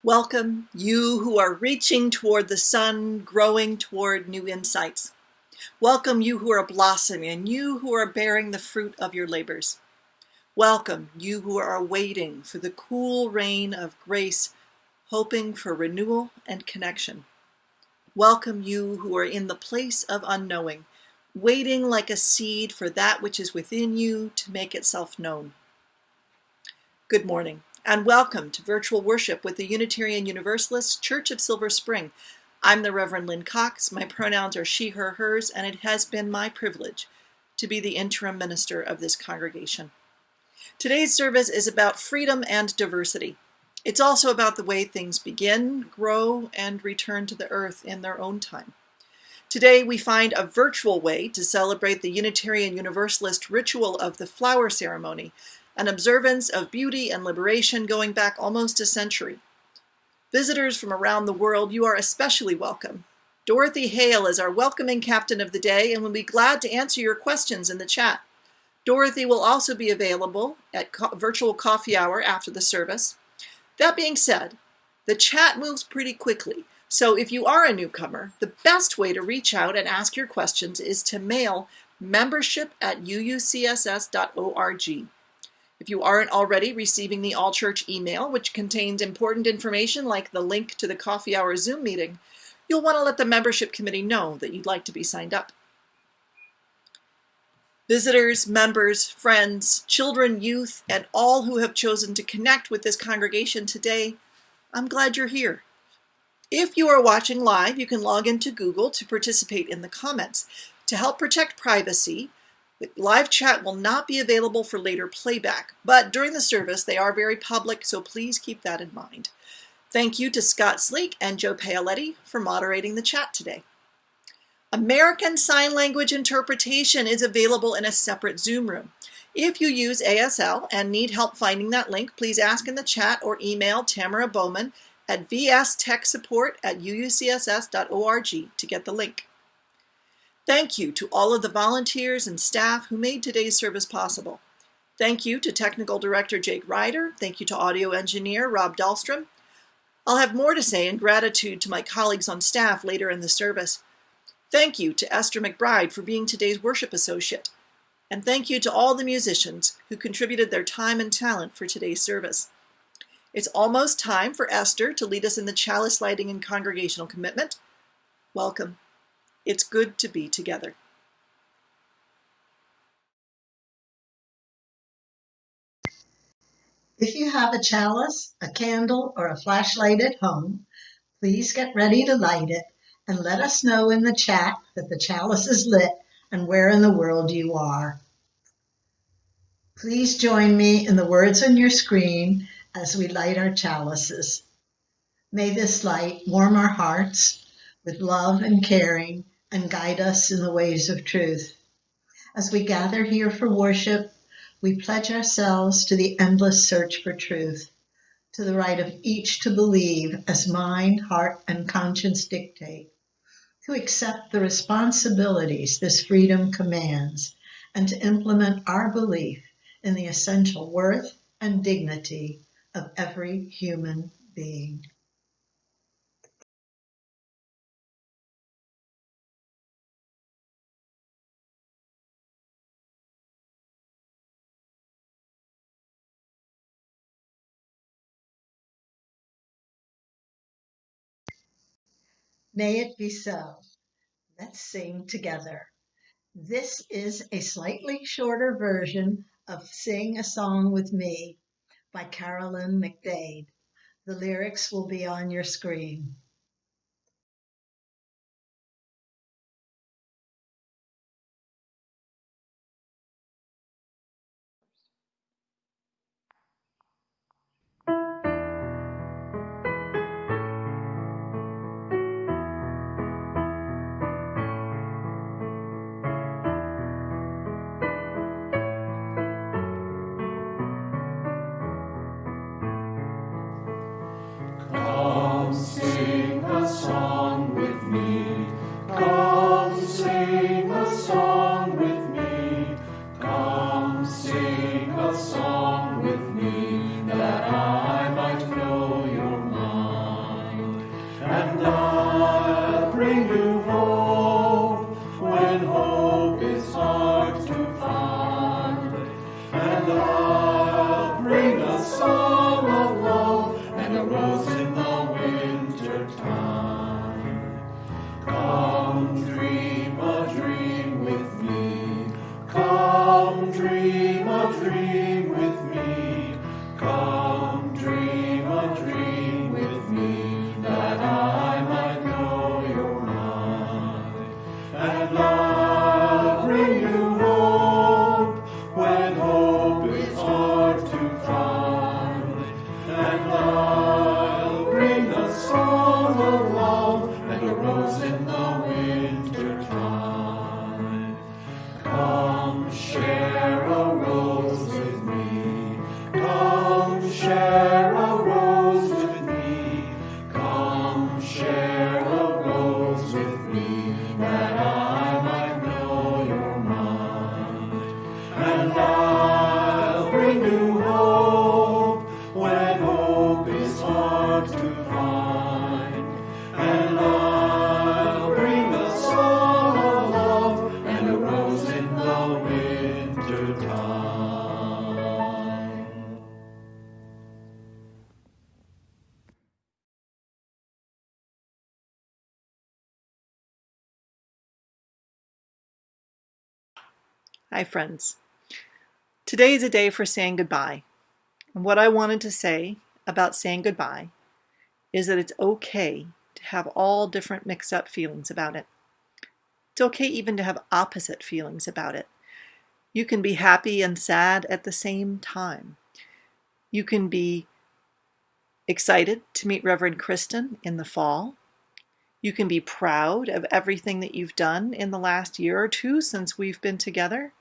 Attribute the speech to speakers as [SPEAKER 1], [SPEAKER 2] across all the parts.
[SPEAKER 1] Welcome, you who are reaching toward the sun, growing toward new insights. Welcome, you who are blossoming, and you who are bearing the fruit of your labors. Welcome, you who are waiting for the cool rain of grace, hoping for renewal and connection. Welcome, you who are in the place of unknowing, waiting like a seed for that which is within you to make itself known. Good morning, and welcome to virtual worship with the Unitarian Universalist Church of Silver Spring. I'm the Reverend Lynn Cox. My pronouns are she, her, hers, and it has been my privilege to be the interim minister of this congregation. Today's service is about freedom and diversity. It's also about the way things begin, grow, and return to the earth in their own time. Today we find a virtual way to celebrate the Unitarian Universalist ritual of the flower ceremony, an observance of beauty and liberation going back almost a century. Visitors from around the world, you are especially welcome. Dorothy Hale is our welcoming captain of the day and will be glad to answer your questions in the chat. Dorothy will also be available at virtual coffee hour after the service. That being said, the chat moves pretty quickly, so if you are a newcomer, the best way to reach out and ask your questions is to mail membership@uucss.org. If you aren't already receiving the all-church email, which contains important information like the link to the coffee hour Zoom meeting, you'll want to let the membership committee know that you'd like to be signed up. Visitors, members, friends, children, youth, and all who have chosen to connect with this congregation today, I'm glad you're here. If you are watching live, you can log into Google to participate in the comments. To help protect privacy, the live chat will not be available for later playback, but during the service they are very public, so please keep that in mind. Thank you to Scott Sleek and Joe Paoletti for moderating the chat today. American Sign Language interpretation is available in a separate Zoom room. If you use ASL and need help finding that link, please ask in the chat or email Tamara Bowman at vstechsupport@uucss.org to get the link. Thank you to all of the volunteers and staff who made today's service possible. Thank you to Technical Director Jake Ryder. Thank you to Audio Engineer Rob Dahlstrom. I'll have more to say in gratitude to my colleagues on staff later in the service. Thank you to Esther McBride for being today's worship associate. And thank you to all the musicians who contributed their time and talent for today's service. It's almost time for Esther to lead us in the Chalice lighting and congregational commitment. Welcome. It's good to be together.
[SPEAKER 2] If you have a chalice, a candle, or a flashlight at home, please get ready to light it and let us know in the chat that the chalice is lit and where in the world you are. Please join me in the words on your screen as we light our chalices. May this light warm our hearts with love and caring and guide us in the ways of truth. As we gather here for worship, we pledge ourselves to the endless search for truth, to the right of each to believe as mind, heart, and conscience dictate, to accept the responsibilities this freedom commands, and to implement our belief in the essential worth and dignity of every human being. May it be so. Let's sing together. This is a slightly shorter version of Sing a Song with Me by Carolyn McDade. The lyrics will be on your screen.
[SPEAKER 3] Come sing a song with me. Come sing a song with me. Come sing a song with me, that I might know your mind. And I'll bring you hope when hope is hard to find. And I'll bring a song of love and a rose in the winter time. Come dream a dream with me. Come dream a dream with me. Come dream a dream with me, that I might know your mind. And I'll bring you hope when hope is hard to find. And I'll bring a song of love and a rose in the winter time. Come share a rose with me. Come share a rose with me. Come share a rose with me, that I might know your mind. And I'll bring you hope when hope is hard to find. And I'll bring a song of love and a rose in the winter time.
[SPEAKER 1] Hi, friends. Today is a day for saying goodbye. And what I wanted to say about saying goodbye is that it's okay to have all different mixed up feelings about it. It's okay even to have opposite feelings about it. You can be happy and sad at the same time. You can be excited to meet Reverend Kristen in the fall. You can be proud of everything that you've done in the last year or two since we've been together.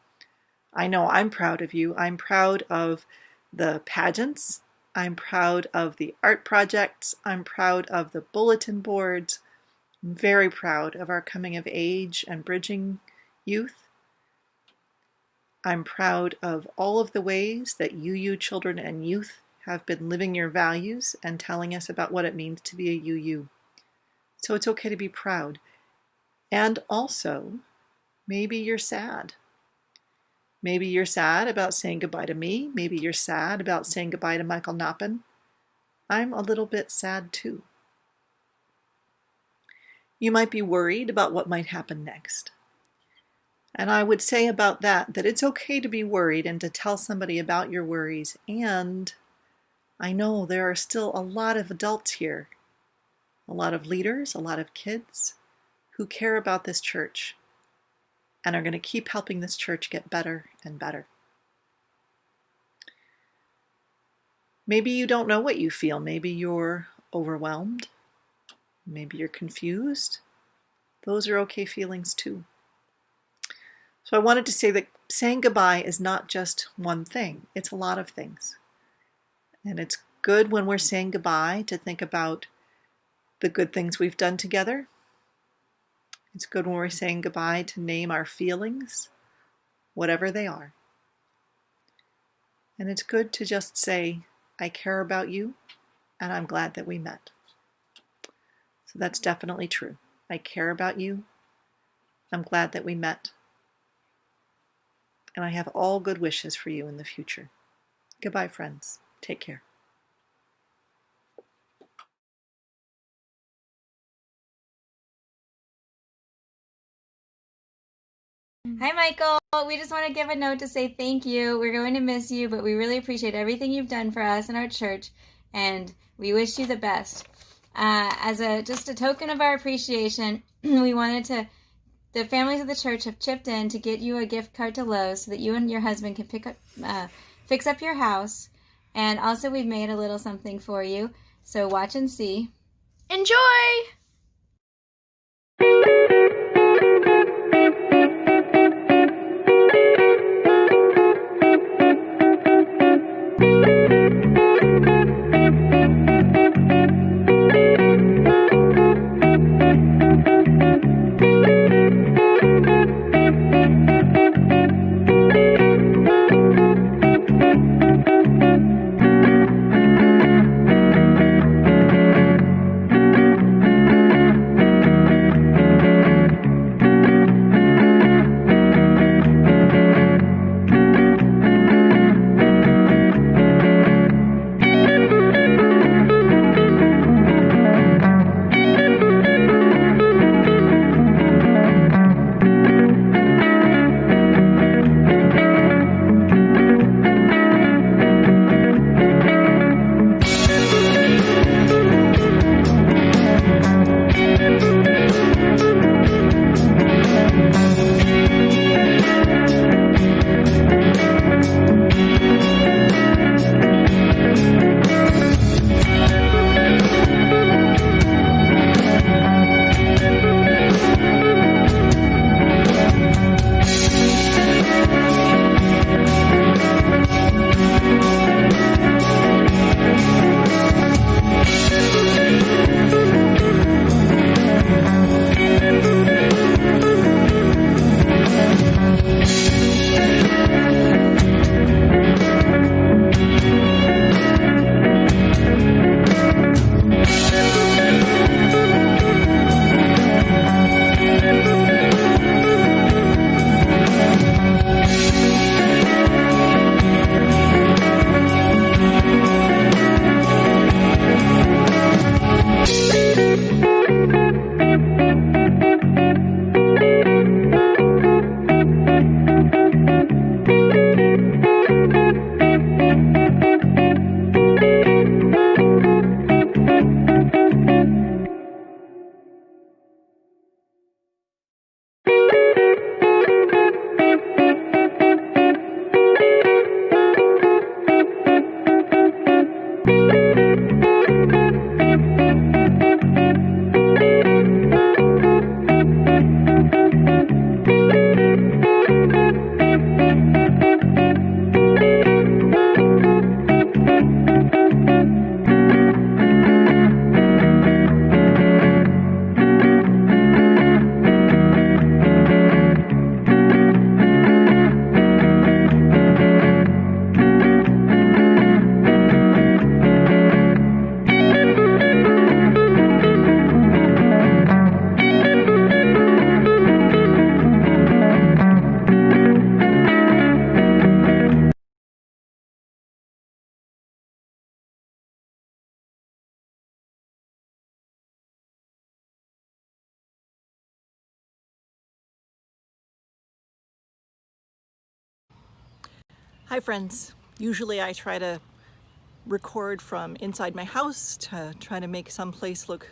[SPEAKER 1] I know I'm proud of you. I'm proud of the pageants. I'm proud of the art projects. I'm proud of the bulletin boards. I'm very proud of our coming of age and bridging youth. I'm proud of all of the ways that UU children and youth have been living your values and telling us about what it means to be a UU. So it's okay to be proud. And also, maybe you're sad. Maybe you're sad about saying goodbye to me. Maybe you're sad about saying goodbye to Michael Noppen. I'm a little bit sad too. You might be worried about what might happen next. And I would say about that it's okay to be worried and to tell somebody about your worries and I know there are still a lot of adults here, a lot of leaders, a lot of kids who care about this church and are going to keep helping this church get better and better. Maybe you don't know what you feel. Maybe you're overwhelmed. Maybe you're confused. Those are okay feelings too. So I wanted to say that saying goodbye is not just one thing. It's a lot of things. And it's good when we're saying goodbye to think about the good things we've done together. It's good when we're saying goodbye to name our feelings, whatever they are. And it's good to just say, I care about you, and I'm glad that we met. So that's definitely true. I care about you. I'm glad that we met. And I have all good wishes for you in the future. Goodbye, friends. Take care.
[SPEAKER 4] Hi, Michael. We just want to give a note to say thank you. We're going to miss you, but we really appreciate everything you've done for us and our church, and we wish you the best. As just a token of our appreciation, the families of the church have chipped in to get you a gift card to Lowe's so that you and your husband can fix up your house. And also we've made a little something for you, so watch and see.
[SPEAKER 5] Enjoy!
[SPEAKER 1] Hi, friends. Usually I try to record from inside my house to try to make some place look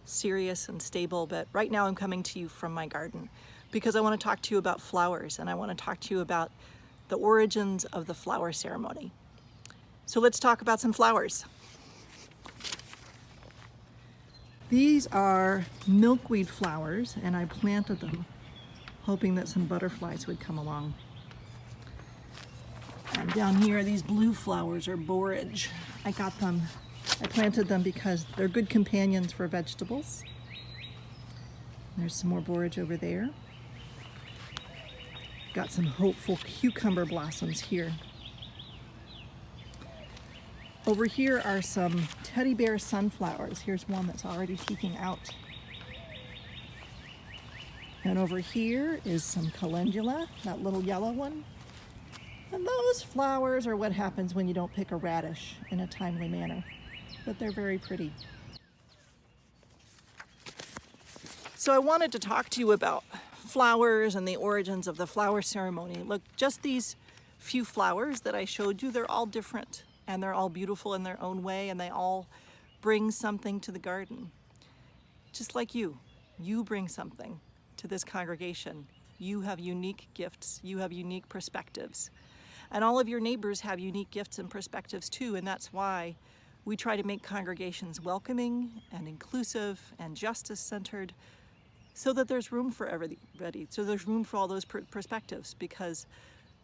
[SPEAKER 1] serious and stable, but right now I'm coming to you from my garden because I want to talk to you about flowers, and I want to talk to you about the origins of the flower ceremony. So let's talk about some flowers. These are milkweed flowers, and I planted them hoping that some butterflies would come along. And down here, these blue flowers are borage. I planted them because they're good companions for vegetables. There's some more borage over there. Got some hopeful cucumber blossoms here. Over here are some teddy bear sunflowers. Here's one that's already peeking out. And over here is some calendula, that little yellow one. And those flowers are what happens when you don't pick a radish in a timely manner, but they're very pretty. So I wanted to talk to you about flowers and the origins of the flower ceremony. Look, just these few flowers that I showed you, they're all different and they're all beautiful in their own way, and they all bring something to the garden. Just like you bring something to this congregation. You have unique gifts, you have unique perspectives. And all of your neighbors have unique gifts and perspectives too, and that's why we try to make congregations welcoming and inclusive and justice-centered so that there's room for everybody, so there's room for all those perspectives, because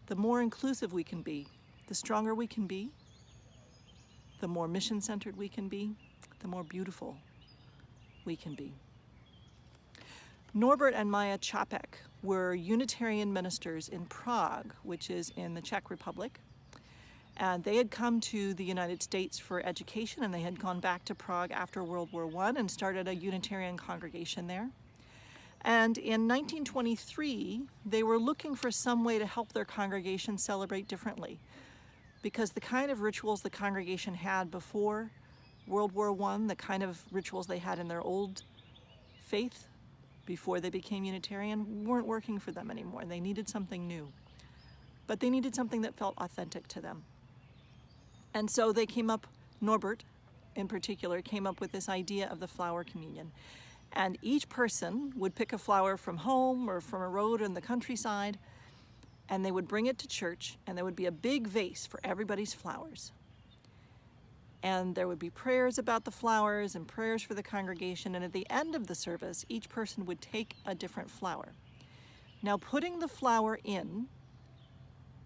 [SPEAKER 1] the more inclusive we can be, the stronger we can be, the more mission-centered we can be, the more beautiful we can be. Norbert and Maya Čapek were Unitarian ministers in Prague, which is in the Czech Republic. And they had come to the United States for education, and they had gone back to Prague after World War I and started a Unitarian congregation there. And in 1923, they were looking for some way to help their congregation celebrate differently, because the kind of rituals the congregation had before World War I, the kind of rituals they had in their old faith before they became Unitarian, weren't working for them anymore. They needed something new, but they needed something that felt authentic to them. And so they Norbert in particular, came up with this idea of the flower communion. And each person would pick a flower from home or from a road in the countryside, and they would bring it to church, and there would be a big vase for everybody's flowers. And there would be prayers about the flowers and prayers for the congregation, and at the end of the service, each person would take a different flower. Now, putting the flower in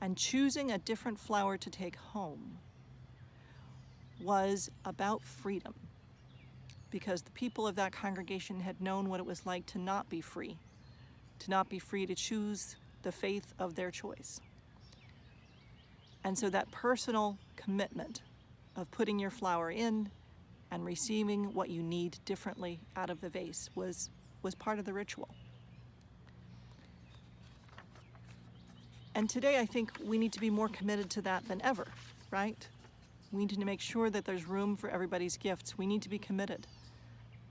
[SPEAKER 1] and choosing a different flower to take home was about freedom, because the people of that congregation had known what it was like to not be free to choose the faith of their choice. And so that personal commitment of putting your flower in and receiving what you need differently out of the vase was part of the ritual. And today I think we need to be more committed to that than ever, right? We need to make sure that there's room for everybody's gifts. We need to be committed.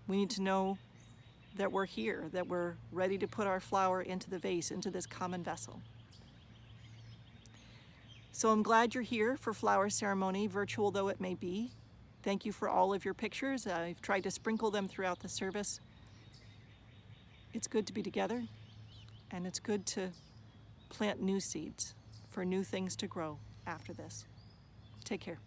[SPEAKER 1] We need to know that we're here, that we're ready to put our flower into the vase, into this common vessel. So I'm glad you're here for flower ceremony, virtual though it may be. Thank you for all of your pictures. I've tried to sprinkle them throughout the service. It's good to be together, and it's good to plant new seeds for new things to grow after this. Take care.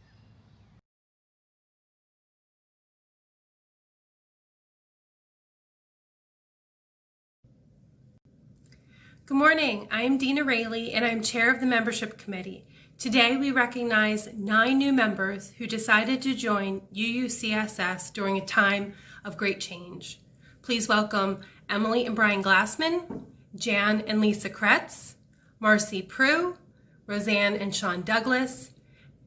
[SPEAKER 5] Good morning. I'm Dina Rayleigh, and I'm chair of the membership committee. Today, we recognize 9 new members who decided to join UUCSS during a time of great change. Please welcome Emily and Brian Glassman, Jan and Lisa Kretz, Marcy Prue, Roseanne and Sean Douglas,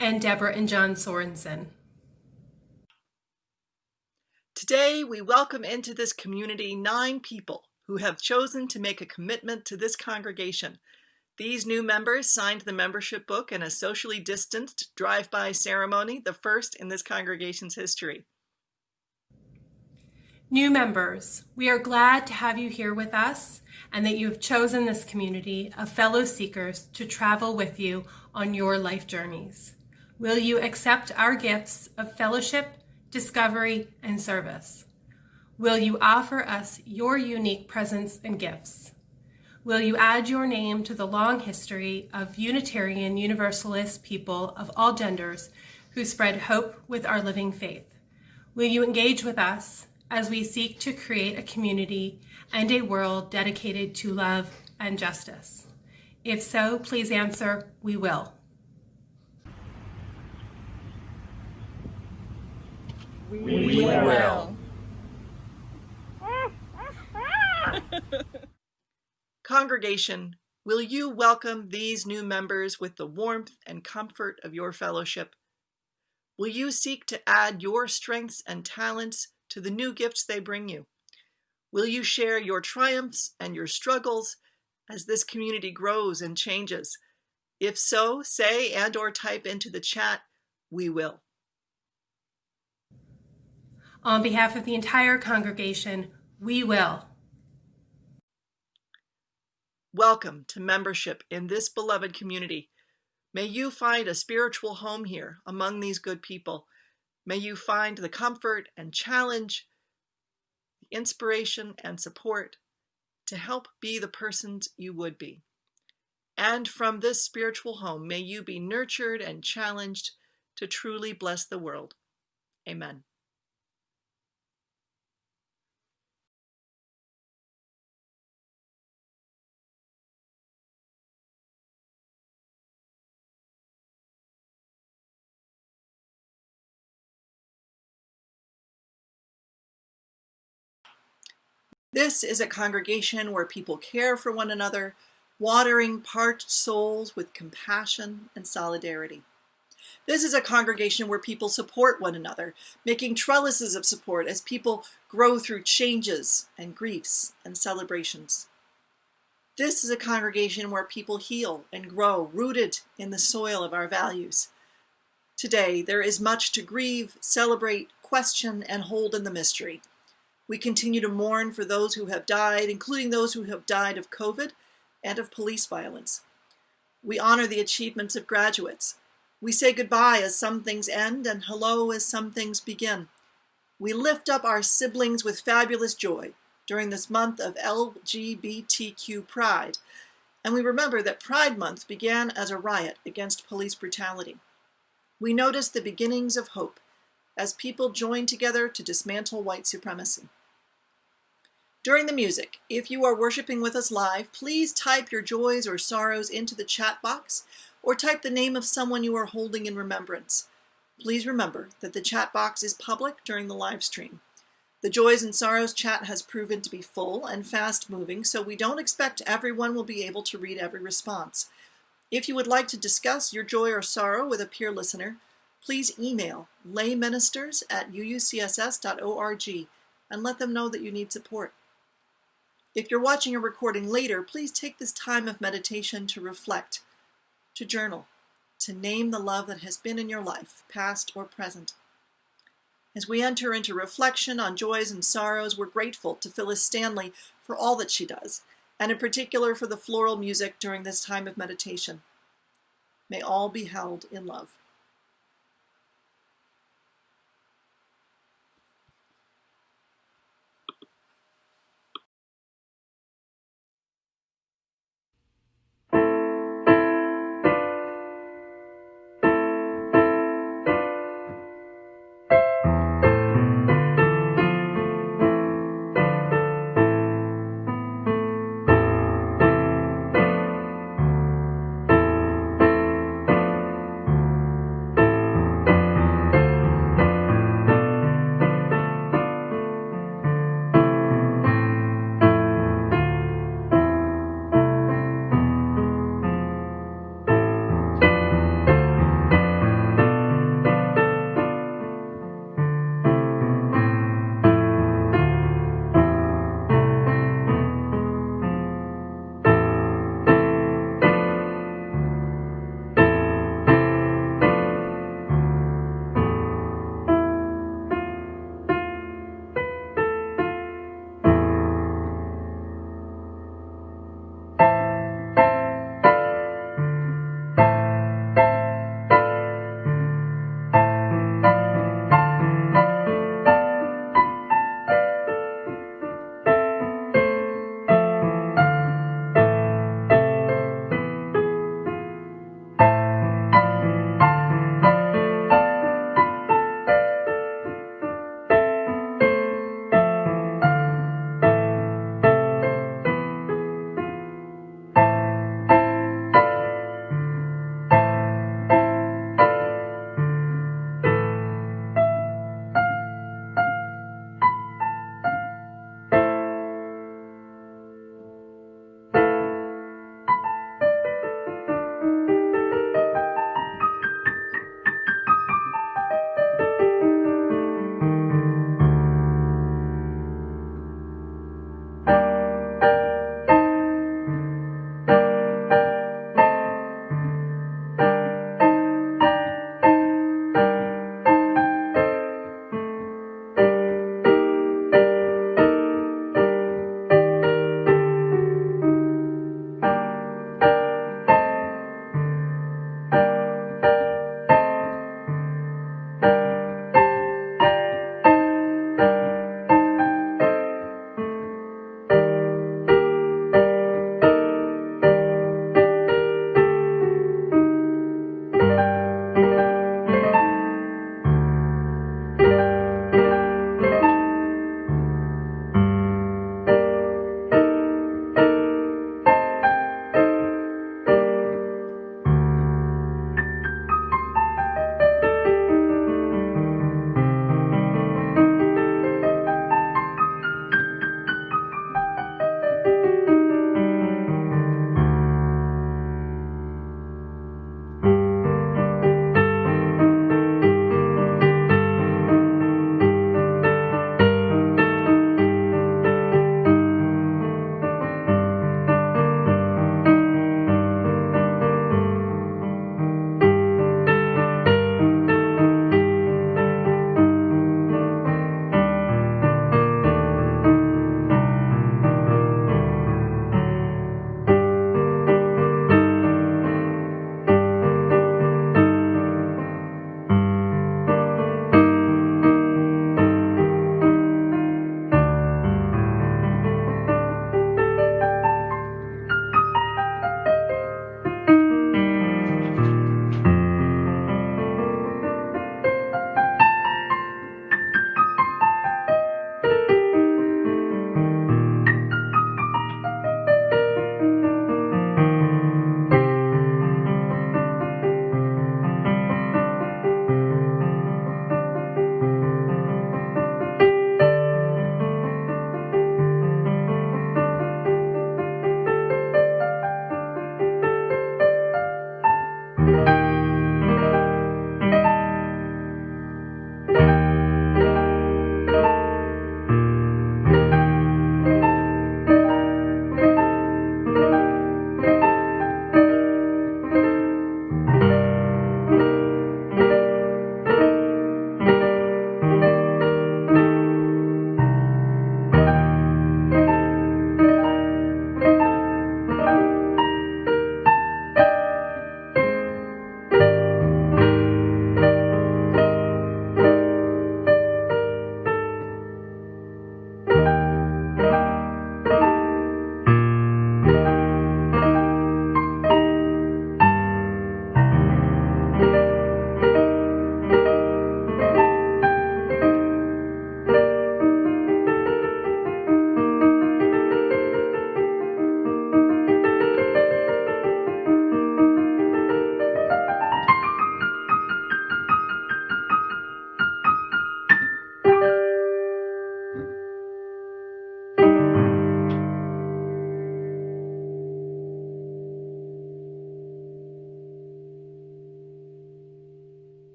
[SPEAKER 5] and Deborah and John Sorensen.
[SPEAKER 1] Today, we welcome into this community 9 people who have chosen to make a commitment to this congregation. These new members signed the membership book in a socially distanced drive-by ceremony, the first in this congregation's history.
[SPEAKER 5] New members, we are glad to have you here with us and that you have chosen this community of fellow seekers to travel with you on your life journeys. Will you accept our gifts of fellowship, discovery, and service? Will you offer us your unique presence and gifts? Will you add your name to the long history of Unitarian Universalist people of all genders who spread hope with our living faith? Will you engage with us as we seek to create a community and a world dedicated to love and justice? If so, please answer, we will.
[SPEAKER 3] We will.
[SPEAKER 1] Congregation, will you welcome these new members with the warmth and comfort of your fellowship? Will you seek to add your strengths and talents to the new gifts they bring you? Will you share your triumphs and your struggles as this community grows and changes? If so, say and/or type into the chat, we will.
[SPEAKER 5] On behalf of the entire congregation, we will.
[SPEAKER 1] Welcome to membership in this beloved community. May you find a spiritual home here among these good people. May you find the comfort and challenge, the inspiration and support to help be the persons you would be. And from this spiritual home, may you be nurtured and challenged to truly bless the world. Amen. This is a congregation where people care for one another, watering parched souls with compassion and solidarity. This is a congregation where people support one another, making trellises of support as people grow through changes and griefs and celebrations. This is a congregation where people heal and grow, rooted in the soil of our values. Today, there is much to grieve, celebrate, question, and hold in the mystery. We continue to mourn for those who have died, including those who have died of COVID and of police violence. We honor the achievements of graduates. We say goodbye as some things end and hello as some things begin. We lift up our siblings with fabulous joy during this month of LGBTQ Pride, and we remember that Pride Month began as a riot against police brutality. We notice the beginnings of hope as people join together to dismantle white supremacy. During the music, if you are worshiping with us live, please type your joys or sorrows into the chat box or type the name of someone you are holding in remembrance. Please remember that the chat box is public during the live stream. The Joys and Sorrows chat has proven to be full and fast-moving, so we don't expect everyone will be able to read every response. If you would like to discuss your joy or sorrow with a peer listener, please email layministers@uucss.org and let them know that you need support. If you're watching a recording later, please take this time of meditation to reflect, to journal, to name the love that has been in your life, past or present. As we enter into reflection on joys and sorrows, we're grateful to Phyllis Stanley for all that she does, and in particular for the floral music during this time of meditation. May all be held in love.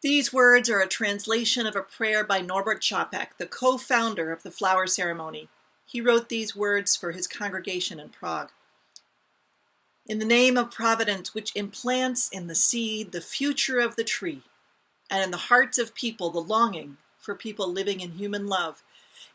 [SPEAKER 1] These words are a translation of a prayer by Norbert Čapek, the co-founder of the flower ceremony. He wrote these words for his congregation in Prague. In the name of Providence, which implants in the seed the future of the tree, and in the hearts of people the longing for people living in human love,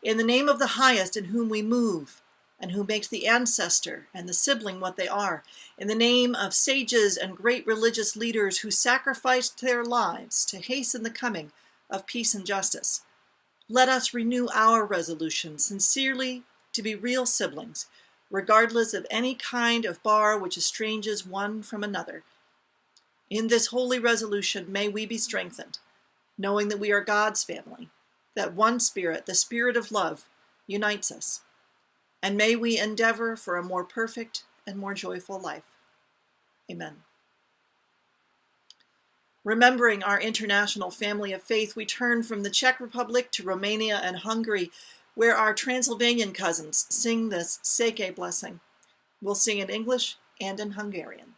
[SPEAKER 1] in the name of the highest in whom we move, and who makes the ancestor and the sibling what they are, in the name of sages and great religious leaders who sacrificed their lives to hasten the coming of peace and justice, let us renew our resolution sincerely to be real siblings, regardless of any kind of bar which estranges one from another. In this holy resolution may we be strengthened, knowing that we are God's family, that one Spirit, the Spirit of love, unites us. And may we endeavor for a more perfect and more joyful life. Amen. Remembering our international family of faith, we turn from the Czech Republic to Romania and Hungary, where our Transylvanian cousins sing this Seke blessing. We'll sing in English and in Hungarian.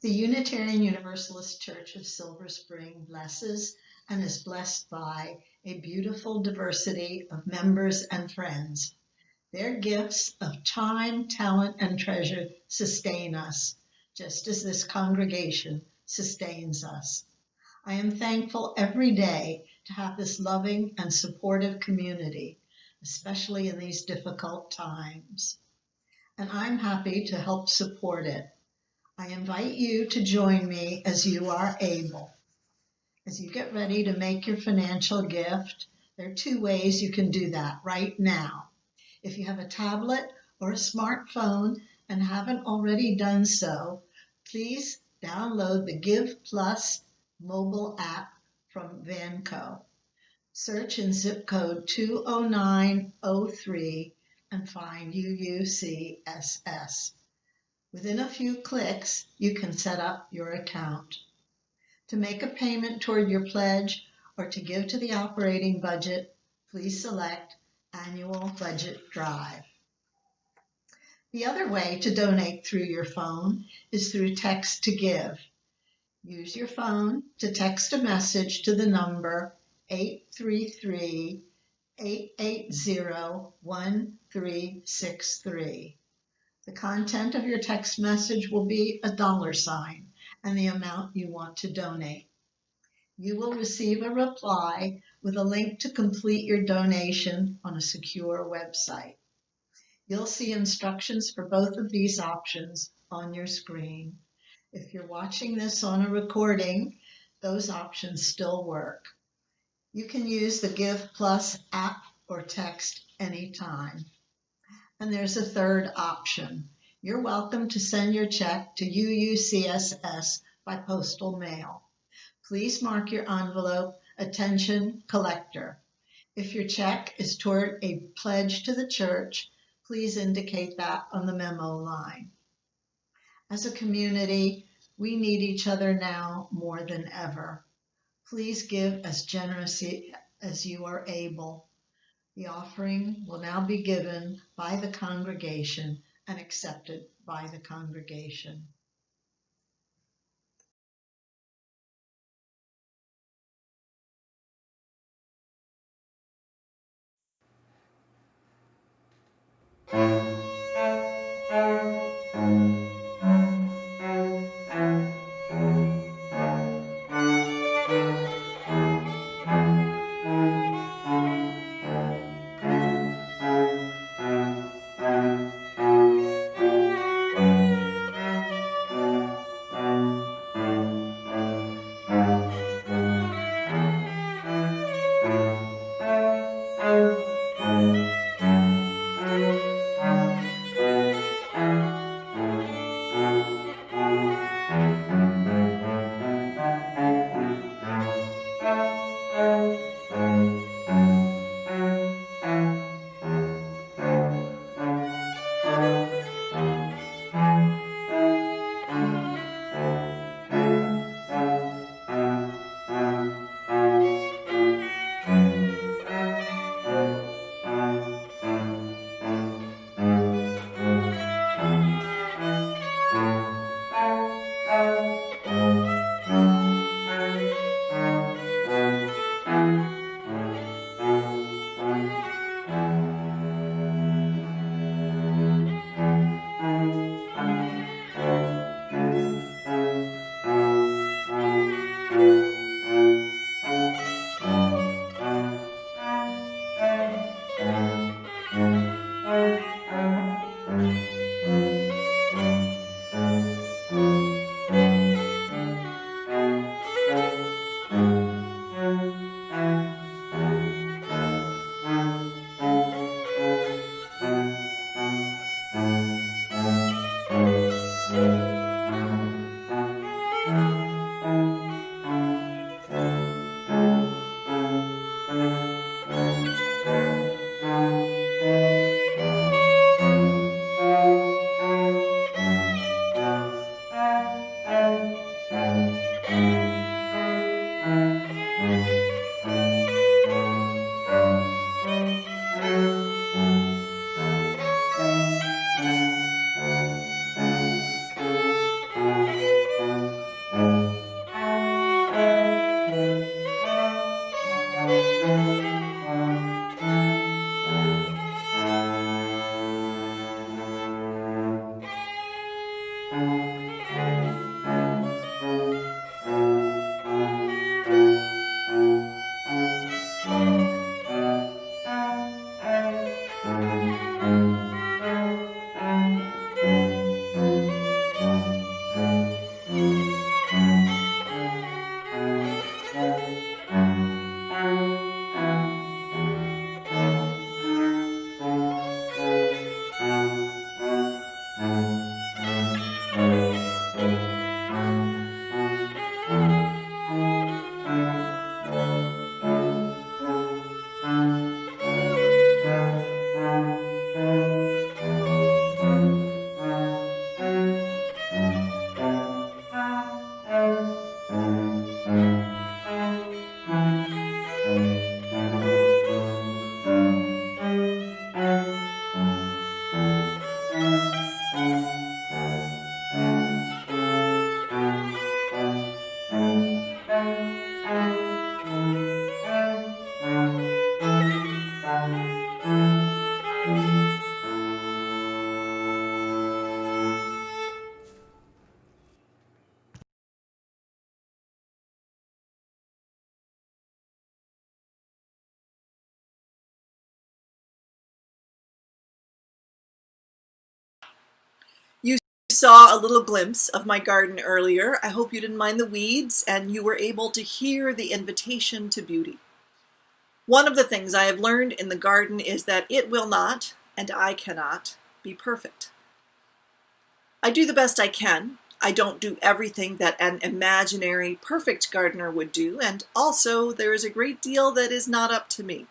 [SPEAKER 2] The Unitarian Universalist Church of Silver Spring blesses and is blessed by a beautiful diversity of members and friends. Their gifts of time, talent, and treasure sustain us, just as this congregation sustains us. I am thankful every day to have this loving and supportive community, especially in these difficult times. And I'm happy to help support it. I invite you to join me as you are able. As you get ready to make your financial gift, there are two ways you can do that right now. If you have a tablet or a smartphone and haven't already done so, please download the Give Plus mobile app from Vanco. Search in zip code 20903 and find UUCSS. Within a few clicks, you can set up your account. To make a payment toward your pledge or to give to the operating budget, please select Annual Budget Drive. The other way to donate through your phone is through text to give. Use your phone to text a message to the number 833-880-1363. The content of your text message will be a $sign and the amount you want to donate. You will receive a reply with a link to complete your donation on a secure website. You'll see instructions for both of these options on your screen. If you're watching this on a recording, those options still work. You can use the Give Plus app or text anytime. And there's a third option. You're welcome to send your check to UUCSS by postal mail. Please mark your envelope, Attention Collector. If your check is toward a pledge to the church, please indicate that on the memo line. As a community, we need each other now more than ever. Please give as generously as you are able. The offering will now be given by the congregation and accepted by the congregation.
[SPEAKER 1] saw a little glimpse of my garden earlier. I hope you didn't mind the weeds and you were able to hear the invitation to beauty. One of the things I have learned in the garden is that it will not, and I cannot, be perfect. I do the best I can. I don't do everything that an imaginary perfect gardener would do, and also there is a great deal that is not up to me.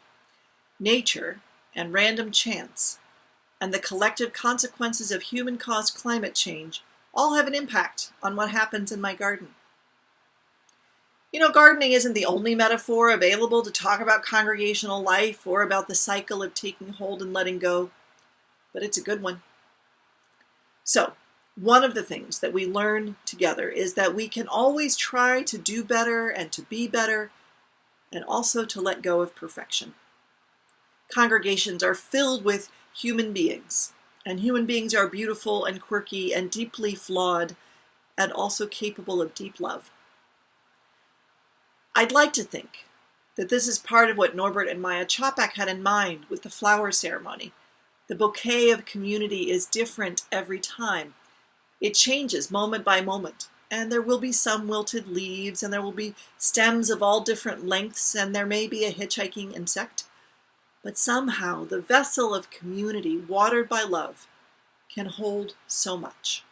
[SPEAKER 1] Nature and random chance and the collective consequences of human-caused climate change all have an impact on what happens in my garden. You know, gardening isn't the only metaphor available to talk about congregational life or about the cycle of taking hold and letting go, but it's a good one. So, one of the things that we learn together is that we can always try to do better and to be better, and also to let go of perfection. Congregations are filled with human beings, and human beings are beautiful and quirky and deeply flawed, and also capable of deep love. I'd like to think that this is part of what Norbert and Maya Chopak had in mind with the flower ceremony. The bouquet of community is different every time. It changes moment by moment, and there will be some wilted leaves, and there will be stems of all different lengths, and there may be a hitchhiking insect. But somehow the vessel of community, watered by love, can hold so much.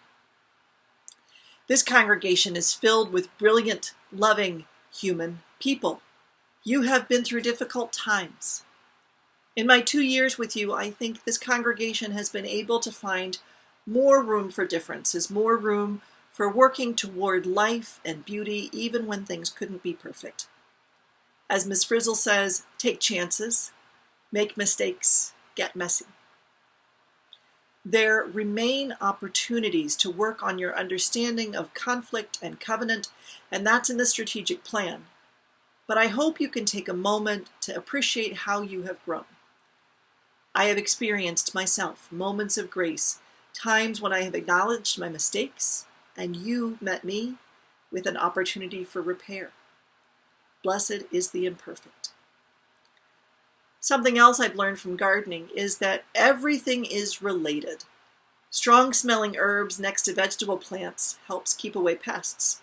[SPEAKER 1] This congregation is filled with brilliant, loving, human people. You have been through difficult times. In my 2 years with you, I think this congregation has been able to find more room for differences, more room for working toward life and beauty, even when things couldn't be perfect. As Ms. Frizzle says, take chances, make mistakes, get messy. There remain opportunities to work on your understanding of conflict and covenant, and that's in the strategic plan. But I hope you can take a moment to appreciate how you have grown. I have experienced myself moments of grace, times when I have acknowledged my mistakes, and you met me with an opportunity for repair. Blessed is the imperfect. Something else I've learned from gardening is that everything is related. Strong-smelling herbs next to vegetable plants helps keep away pests.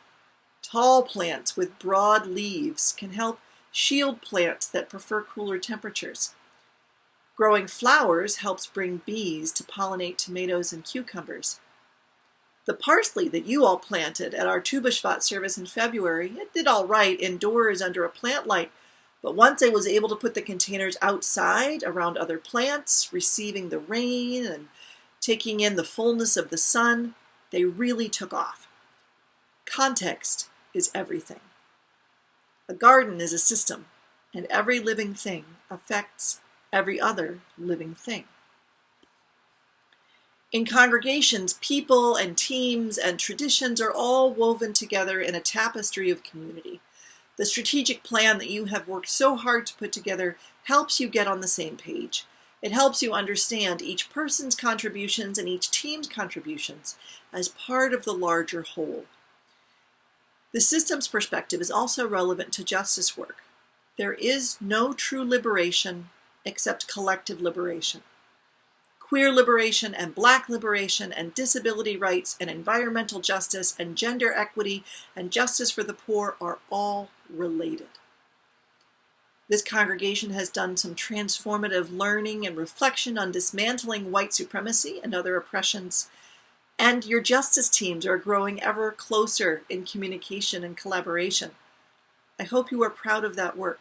[SPEAKER 1] Tall plants with broad leaves can help shield plants that prefer cooler temperatures. Growing flowers helps bring bees to pollinate tomatoes and cucumbers. The parsley that you all planted at our Tu B'Shvat service in February, it did all right indoors under a plant light, but once I was able to put the containers outside around other plants, receiving the rain and taking in the fullness of the sun, they really took off. Context is everything. A garden is a system, and every living thing affects every other living thing. In congregations, people and teams and traditions are all woven together in a tapestry of community. The strategic plan that you have worked so hard to put together helps you get on the same page. It helps you understand each person's contributions and each team's contributions as part of the larger whole. The systems perspective is also relevant to justice work. There is no true liberation except collective liberation. Queer liberation and Black liberation and disability rights and environmental justice and gender equity and justice for the poor are all related. This congregation has done some transformative learning and reflection on dismantling white supremacy and other oppressions, and your justice teams are growing ever closer in communication and collaboration. I hope you are proud of that work,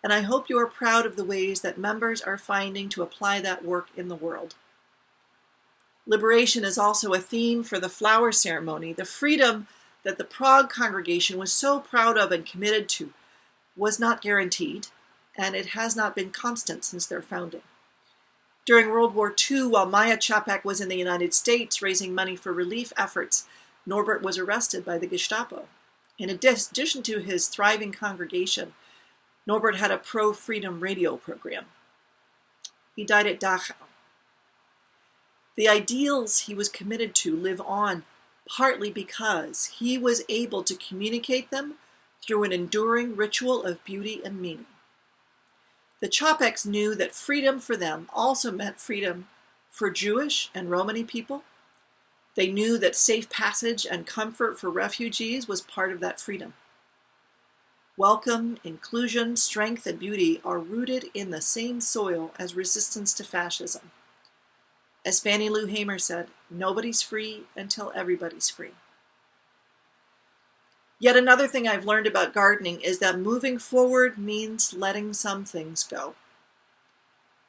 [SPEAKER 1] and I hope you are proud of the ways that members are finding to apply that work in the world. Liberation is also a theme for the flower ceremony. The freedom that the Prague congregation was so proud of and committed to was not guaranteed, and it has not been constant since their founding. During World War II, while Maya Chopak was in the United States raising money for relief efforts, Norbert was arrested by the Gestapo. In addition to his thriving congregation, Norbert had a pro-freedom radio program. He died at Dachau. The ideals he was committed to live on partly because he was able to communicate them through an enduring ritual of beauty and meaning. The Chopaks knew that freedom for them also meant freedom for Jewish and Romani people, They knew that safe passage and comfort for refugees was part of that freedom. Welcome, inclusion, strength, and beauty are rooted in the same soil as resistance to fascism. As Fannie Lou Hamer said, nobody's free until everybody's free. Yet another thing I've learned about gardening is that moving forward means letting some things go.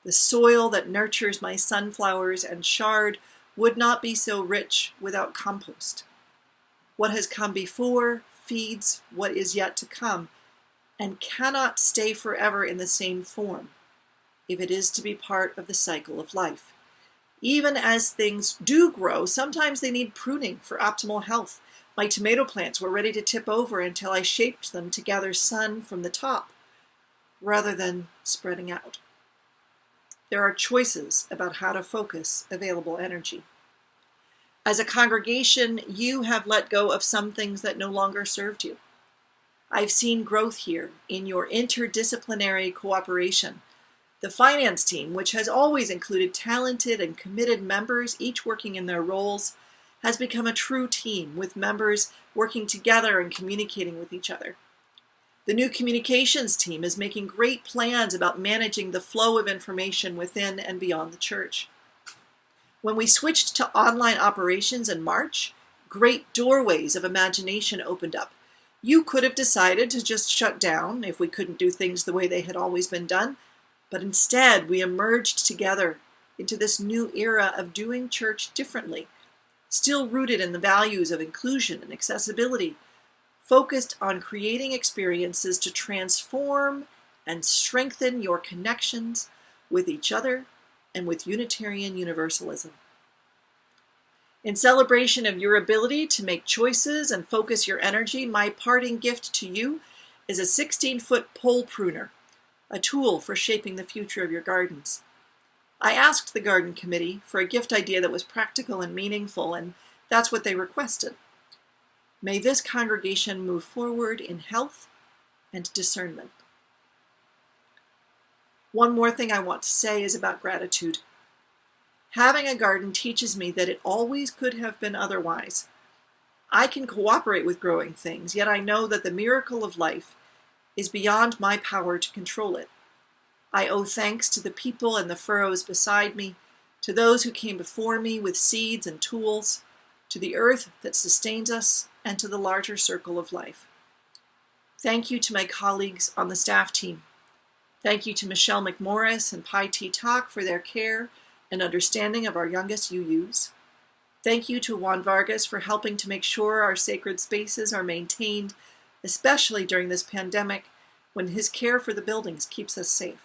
[SPEAKER 1] The soil that nurtures my sunflowers and chard would not be so rich without compost. What has come before feeds what is yet to come and cannot stay forever in the same form if it is to be part of the cycle of life. Even as things do grow, sometimes they need pruning for optimal health. My tomato plants were ready to tip over until I shaped them to gather sun from the top rather than spreading out. There are choices about how to focus available energy. As a congregation, you have let go of some things that no longer served you. I've seen growth here in your interdisciplinary cooperation. The finance team, which has always included talented and committed members, each working in their roles, has become a true team with members working together and communicating with each other. The new communications team is making great plans about managing the flow of information within and beyond the church. When we switched to online operations in March, great doorways of imagination opened up. You could have decided to just shut down if we couldn't do things the way they had always been done, but instead we emerged together into this new era of doing church differently, still rooted in the values of inclusion and accessibility, focused on creating experiences to transform and strengthen your connections with each other and with Unitarian Universalism. In celebration of your ability to make choices and focus your energy, my parting gift to you is a 16-foot pole pruner, a tool for shaping the future of your gardens. I asked the garden committee for a gift idea that was practical and meaningful, and that's what they requested. May this congregation move forward in health and discernment. One more thing I want to say is about gratitude. Having a garden teaches me that it always could have been otherwise. I can cooperate with growing things, yet I know that the miracle of life is beyond my power to control it. I owe thanks to the people in the furrows beside me, to those who came before me with seeds and tools, to the earth that sustains us, and to the larger circle of life. Thank you to my colleagues on the staff team. Thank you to Michelle McMorris and Pi T Talk for their care and understanding of our youngest UUs. Thank you to Juan Vargas for helping to make sure our sacred spaces are maintained, especially during this pandemic when his care for the buildings keeps us safe.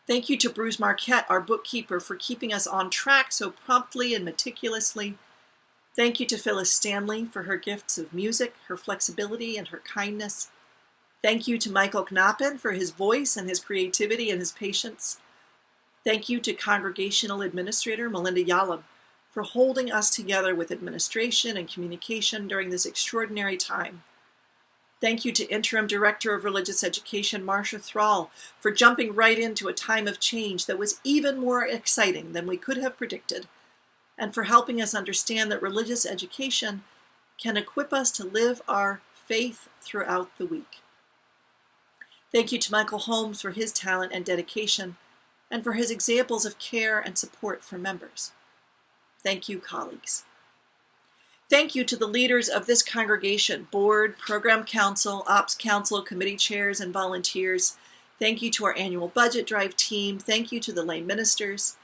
[SPEAKER 1] Thank you to Bruce Marquette, our bookkeeper, for keeping us on track so promptly and meticulously. Thank you to Phyllis Stanley for her gifts of music, her flexibility, and her kindness. Thank you to Michael Knappen for his voice and his creativity and his patience. Thank you to Congregational Administrator Melinda Yalom for holding us together with administration and communication during this extraordinary time. Thank you to Interim Director of Religious Education Marcia Thrall for jumping right into a time of change that was even more exciting than we could have predicted, and for helping us understand that religious education can equip us to live our faith throughout the week. Thank you to Michael Holmes for his talent and dedication, and for his examples of care and support for members. Thank you, colleagues. Thank you to the leaders of this congregation, board, program council, ops council, committee chairs, and volunteers. Thank you to our annual budget drive team. Thank you to the lay ministers.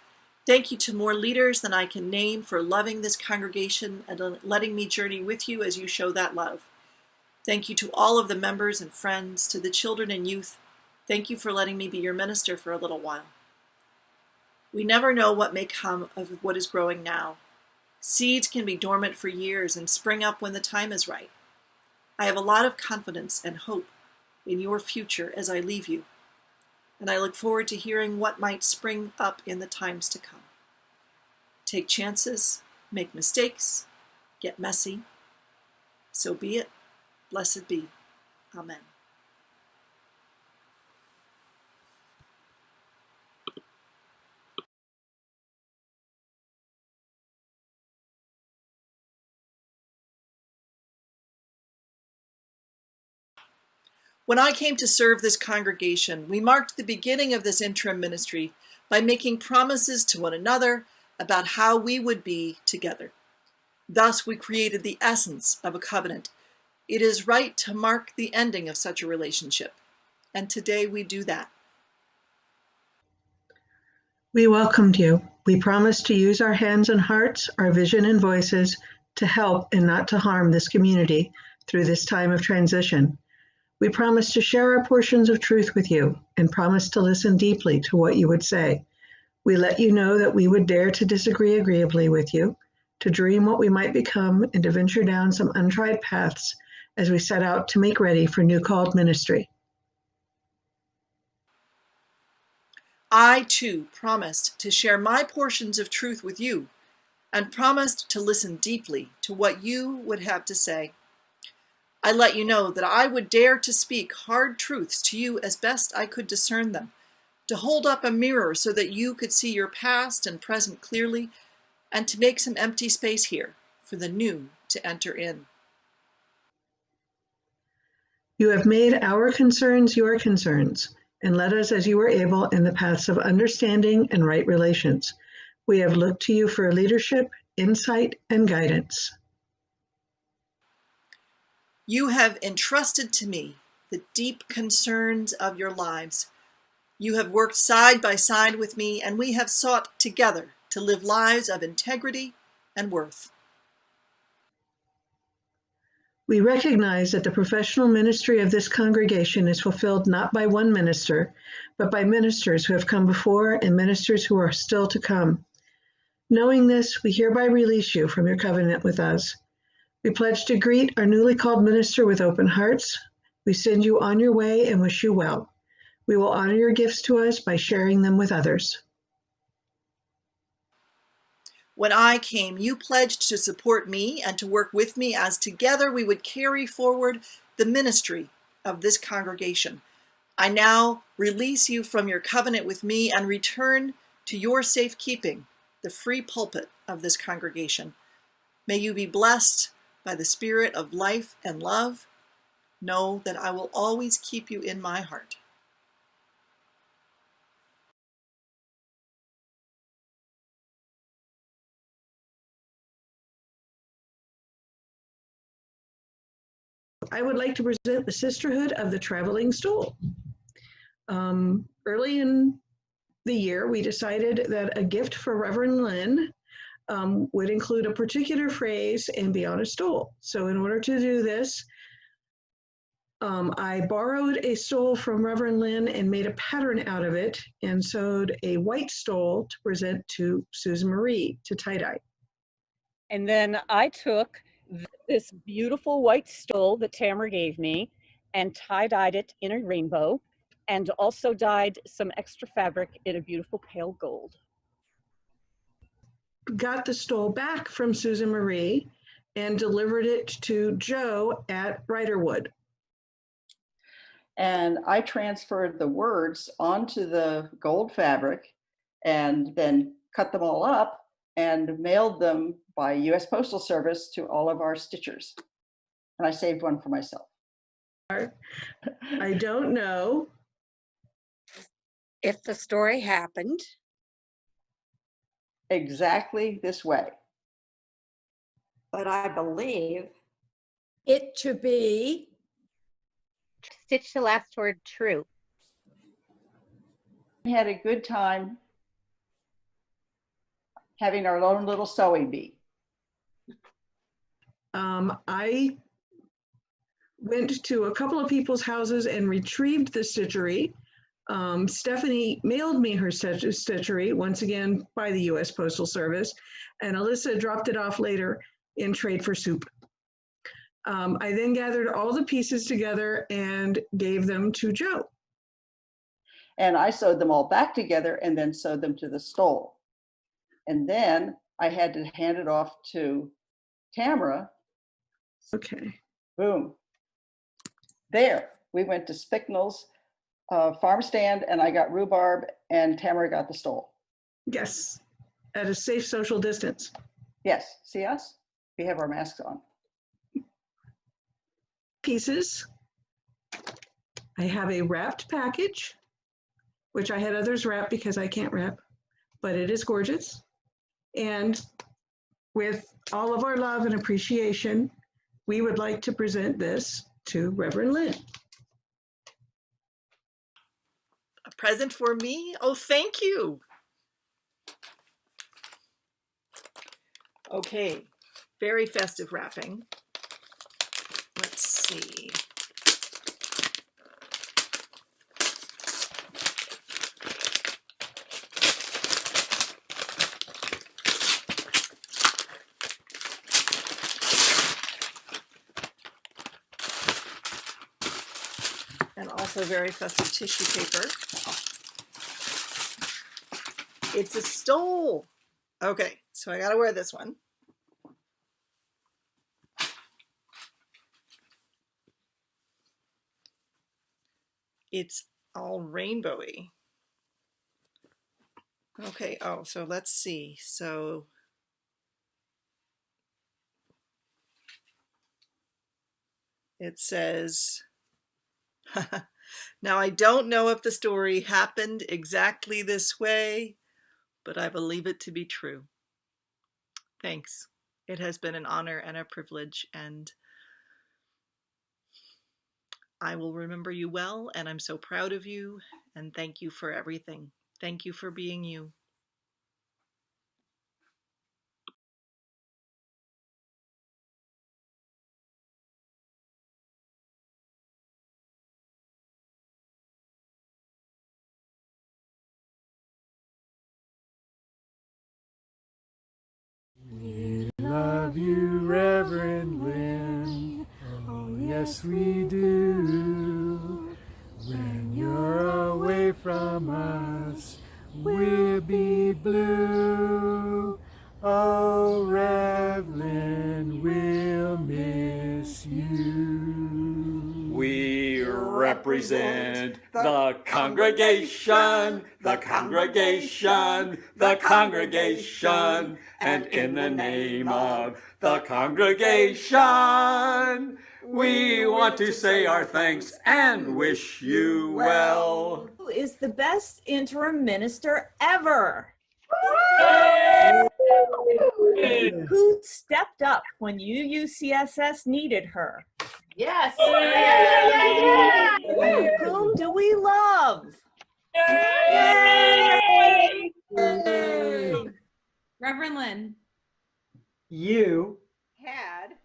[SPEAKER 1] Thank you to more leaders than I can name for loving this congregation and letting me journey with you as you show that love. Thank you to all of the members and friends, to the children and youth. Thank you for letting me be your minister for a little while. We never know what may come of what is growing now. Seeds can be dormant for years and spring up when the time is right. I have a lot of confidence and hope in your future as I leave you, and I look forward to hearing what might spring up in the times to come. Take chances, make mistakes, get messy. So be it. Blessed be. Amen. When I came to serve this congregation, we marked the beginning of this interim ministry by making promises to one another about how we would be together. Thus, we created the essence of a covenant. It is right to mark the ending of such a relationship, and today we do that.
[SPEAKER 6] We welcomed you. We promised to use our hands and hearts, our vision and voices to help and not to harm this community through this time of transition. We promised to share our portions of truth with you and promised to listen deeply to what you would say. We let you know that we would dare to disagree agreeably with you, to dream what we might become, and to venture down some untried paths as we set out to make ready for new called ministry.
[SPEAKER 1] I, too, promised to share my portions of truth with you and promised to listen deeply to what you would have to say. I let you know that I would dare to speak hard truths to you as best I could discern them, to hold up a mirror so that you could see your past and present clearly, and to make some empty space here for the new to enter in.
[SPEAKER 6] You have made our concerns your concerns and led us as you were able in the paths of understanding and right relations. We have looked to you for leadership, insight, and guidance.
[SPEAKER 1] You have entrusted to me the deep concerns of your lives. You have worked side by side with me, and we have sought together to live lives of integrity and worth.
[SPEAKER 6] We recognize that the professional ministry of this congregation is fulfilled not by one minister, but by ministers who have come before and ministers who are still to come. Knowing this, we hereby release you from your covenant with us. We pledge to greet our newly called minister with open hearts. We send you on your way and wish you well. We will honor your gifts to us by sharing them with others.
[SPEAKER 1] When I came, you pledged to support me and to work with me as together we would carry forward the ministry of this congregation. I now release you from your covenant with me and return to your safekeeping, the free pulpit of this congregation. May you be blessed by the spirit of life and love. Know that I will always keep you in my heart.
[SPEAKER 6] I would like to present the Sisterhood of the Traveling Stool. Early in the year, we decided that a gift for Reverend Lynn would include a particular phrase and be on a stool. So in order to do this, I borrowed a stole from Reverend Lynn and made a pattern out of it and sewed a white stole to present to Susan Marie to tie-dye.
[SPEAKER 3] And then I took this beautiful white stole that Tamara gave me and tie-dyed it in a rainbow and also dyed some extra fabric in a beautiful pale gold.
[SPEAKER 6] Got the stole back from Susan Marie and delivered it to Joe at Riderwood.
[SPEAKER 7] And I transferred the words onto the gold fabric and then cut them all up and mailed them by U.S. Postal Service to all of our stitchers. And I saved one for myself.
[SPEAKER 6] I don't know
[SPEAKER 8] if the story happened
[SPEAKER 7] exactly this way,
[SPEAKER 8] but I believe it to be
[SPEAKER 9] stitch the last word true.
[SPEAKER 7] We had a good time having our own little sewing bee.
[SPEAKER 6] I went to a couple of people's houses and retrieved the stitchery. Stephanie mailed me her stitchery, once again by the U.S. Postal Service, and Alyssa dropped it off later in trade for soup. I then gathered all the pieces together and gave them to Joe.
[SPEAKER 7] And I sewed them all back together and then sewed them to the stole. And then I had to hand it off to Tamara.
[SPEAKER 6] Okay.
[SPEAKER 7] Boom. There, we went to Spicknell's farm stand and I got rhubarb and Tamara got the stole.
[SPEAKER 6] Yes, at a safe social distance.
[SPEAKER 7] Yes, see us? We have our masks on.
[SPEAKER 6] Pieces. I have a wrapped package, which I had others wrap because I can't wrap, but it is gorgeous. And with all of our love and appreciation, we would like to present this to Reverend Lynn.
[SPEAKER 1] A present for me? Oh, thank you. Okay, very festive wrapping. Let's see. And also very festive tissue paper. It's a stole. Okay, so I gotta wear this one. It's all rainbowy. Okay, oh, so let's see. So it says, now I don't know if the story happened exactly this way, but I believe it to be true. Thanks. It has been an honor and a privilege, and I will remember you well, and I'm so proud of you, and thank you for everything. Thank you for being you.
[SPEAKER 10] We love you, Reverend Lynn. Oh, yes, we do. When you're away from us, we'll be blue. Oh, Rev Lynn, we'll miss you.
[SPEAKER 11] We represent the congregation, the congregation, the congregation, and in the name of the congregation, we want to say our thanks and wish you well.
[SPEAKER 3] Who is the best interim minister ever? Who stepped up when UUCSS needed her?
[SPEAKER 8] Yes.
[SPEAKER 3] Whom do we love?
[SPEAKER 4] Reverend Lynn.
[SPEAKER 10] You
[SPEAKER 8] Had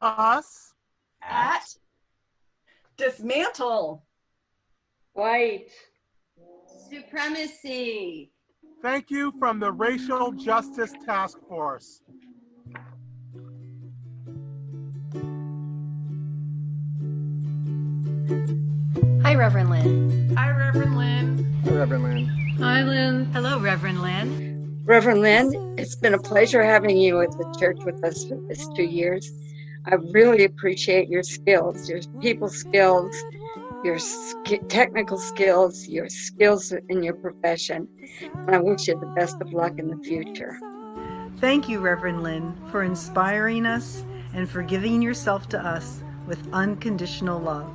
[SPEAKER 10] us
[SPEAKER 8] at
[SPEAKER 3] Dismantle.
[SPEAKER 8] white supremacy.
[SPEAKER 10] thank you from the Racial Justice Task Force.
[SPEAKER 12] Hi, Reverend Lynn.
[SPEAKER 5] Hi, Reverend Lynn.
[SPEAKER 10] Hi, Reverend Lynn.
[SPEAKER 5] Hi, Lynn.
[SPEAKER 12] Hello, Reverend Lynn.
[SPEAKER 8] Reverend Lynn, it's been a pleasure having you at the church with us for this 2 years. I really appreciate your skills, your people skills, your technical skills, your skills in your profession. And I wish you the best of luck in the future.
[SPEAKER 13] Thank you, Reverend Lynn, for inspiring us and for giving yourself to us with unconditional love.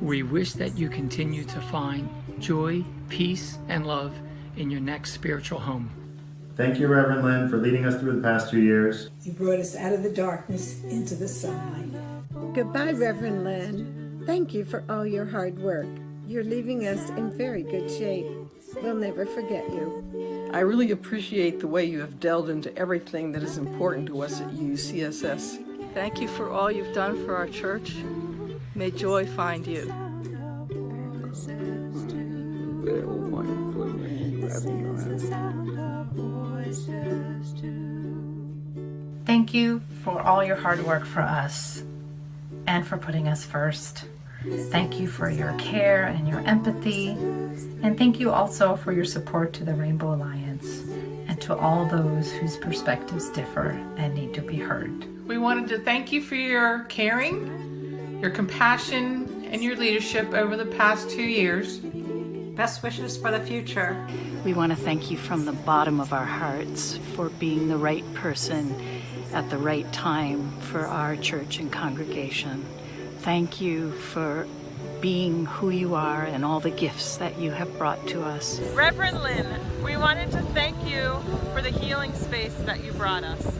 [SPEAKER 14] We wish that you continue to find joy, peace, and love in your next spiritual home.
[SPEAKER 15] Thank you, Reverend Lynn, for leading us through the past 2 years.
[SPEAKER 16] You brought us out of the darkness into the sunlight.
[SPEAKER 17] Goodbye, Reverend Lynn. Thank you for all your hard work. You're leaving us in very good shape. We'll never forget you.
[SPEAKER 18] I really appreciate the way you have delved into everything that is important to us at UUCSS.
[SPEAKER 19] Thank you for all you've done for our church. May joy find you.
[SPEAKER 20] Thank you for all your hard work for us and for putting us first. Thank you for your care and your empathy. And thank you also for your support to the Rainbow Alliance and to all those whose perspectives differ and need to be heard.
[SPEAKER 5] We wanted to thank you for your caring, your compassion, and your leadership over the past 2 years.
[SPEAKER 3] Best wishes for the future.
[SPEAKER 12] We want to thank you from the bottom of our hearts for being the right person at the right time for our church and congregation. Thank you for being who you are and all the gifts that you have brought to us.
[SPEAKER 21] Reverend Lynn, we wanted to thank you for the healing space that you brought us.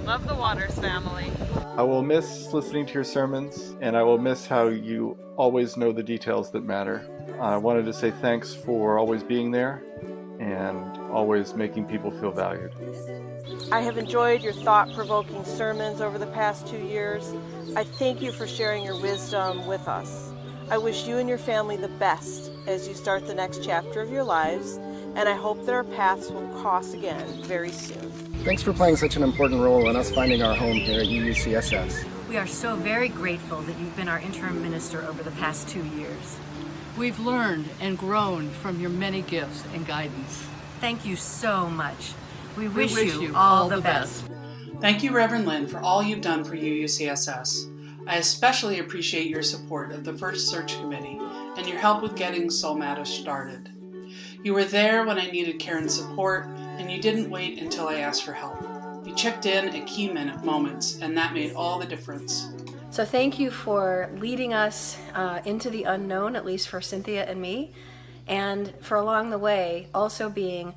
[SPEAKER 21] Love the Waters family.
[SPEAKER 22] I will miss listening to your sermons, and I will miss how you always know the details that matter. I wanted to say thanks for always being there and always making people feel valued.
[SPEAKER 23] I have enjoyed your thought-provoking sermons over the past 2 years. I thank you for sharing your wisdom with us. I wish you and your family the best as you start the next chapter of your lives, and I hope that our paths will cross again very soon.
[SPEAKER 24] Thanks for playing such an important role in us finding our home here at UUCSS.
[SPEAKER 25] We are so very grateful that you've been our interim minister over the past 2 years.
[SPEAKER 26] We've learned and grown from your many gifts and guidance.
[SPEAKER 25] Thank you so much. We wish you all the best.
[SPEAKER 27] Thank you, Reverend Lynn, for all you've done for UUCSS. I especially appreciate your support of the First Search Committee and your help with getting Soul Matters started. You were there when I needed care and support, and you didn't wait until I asked for help. You checked in at key moments, and that made all the difference.
[SPEAKER 28] So thank you for leading us into the unknown, at least for Cynthia and me, and for along the way also being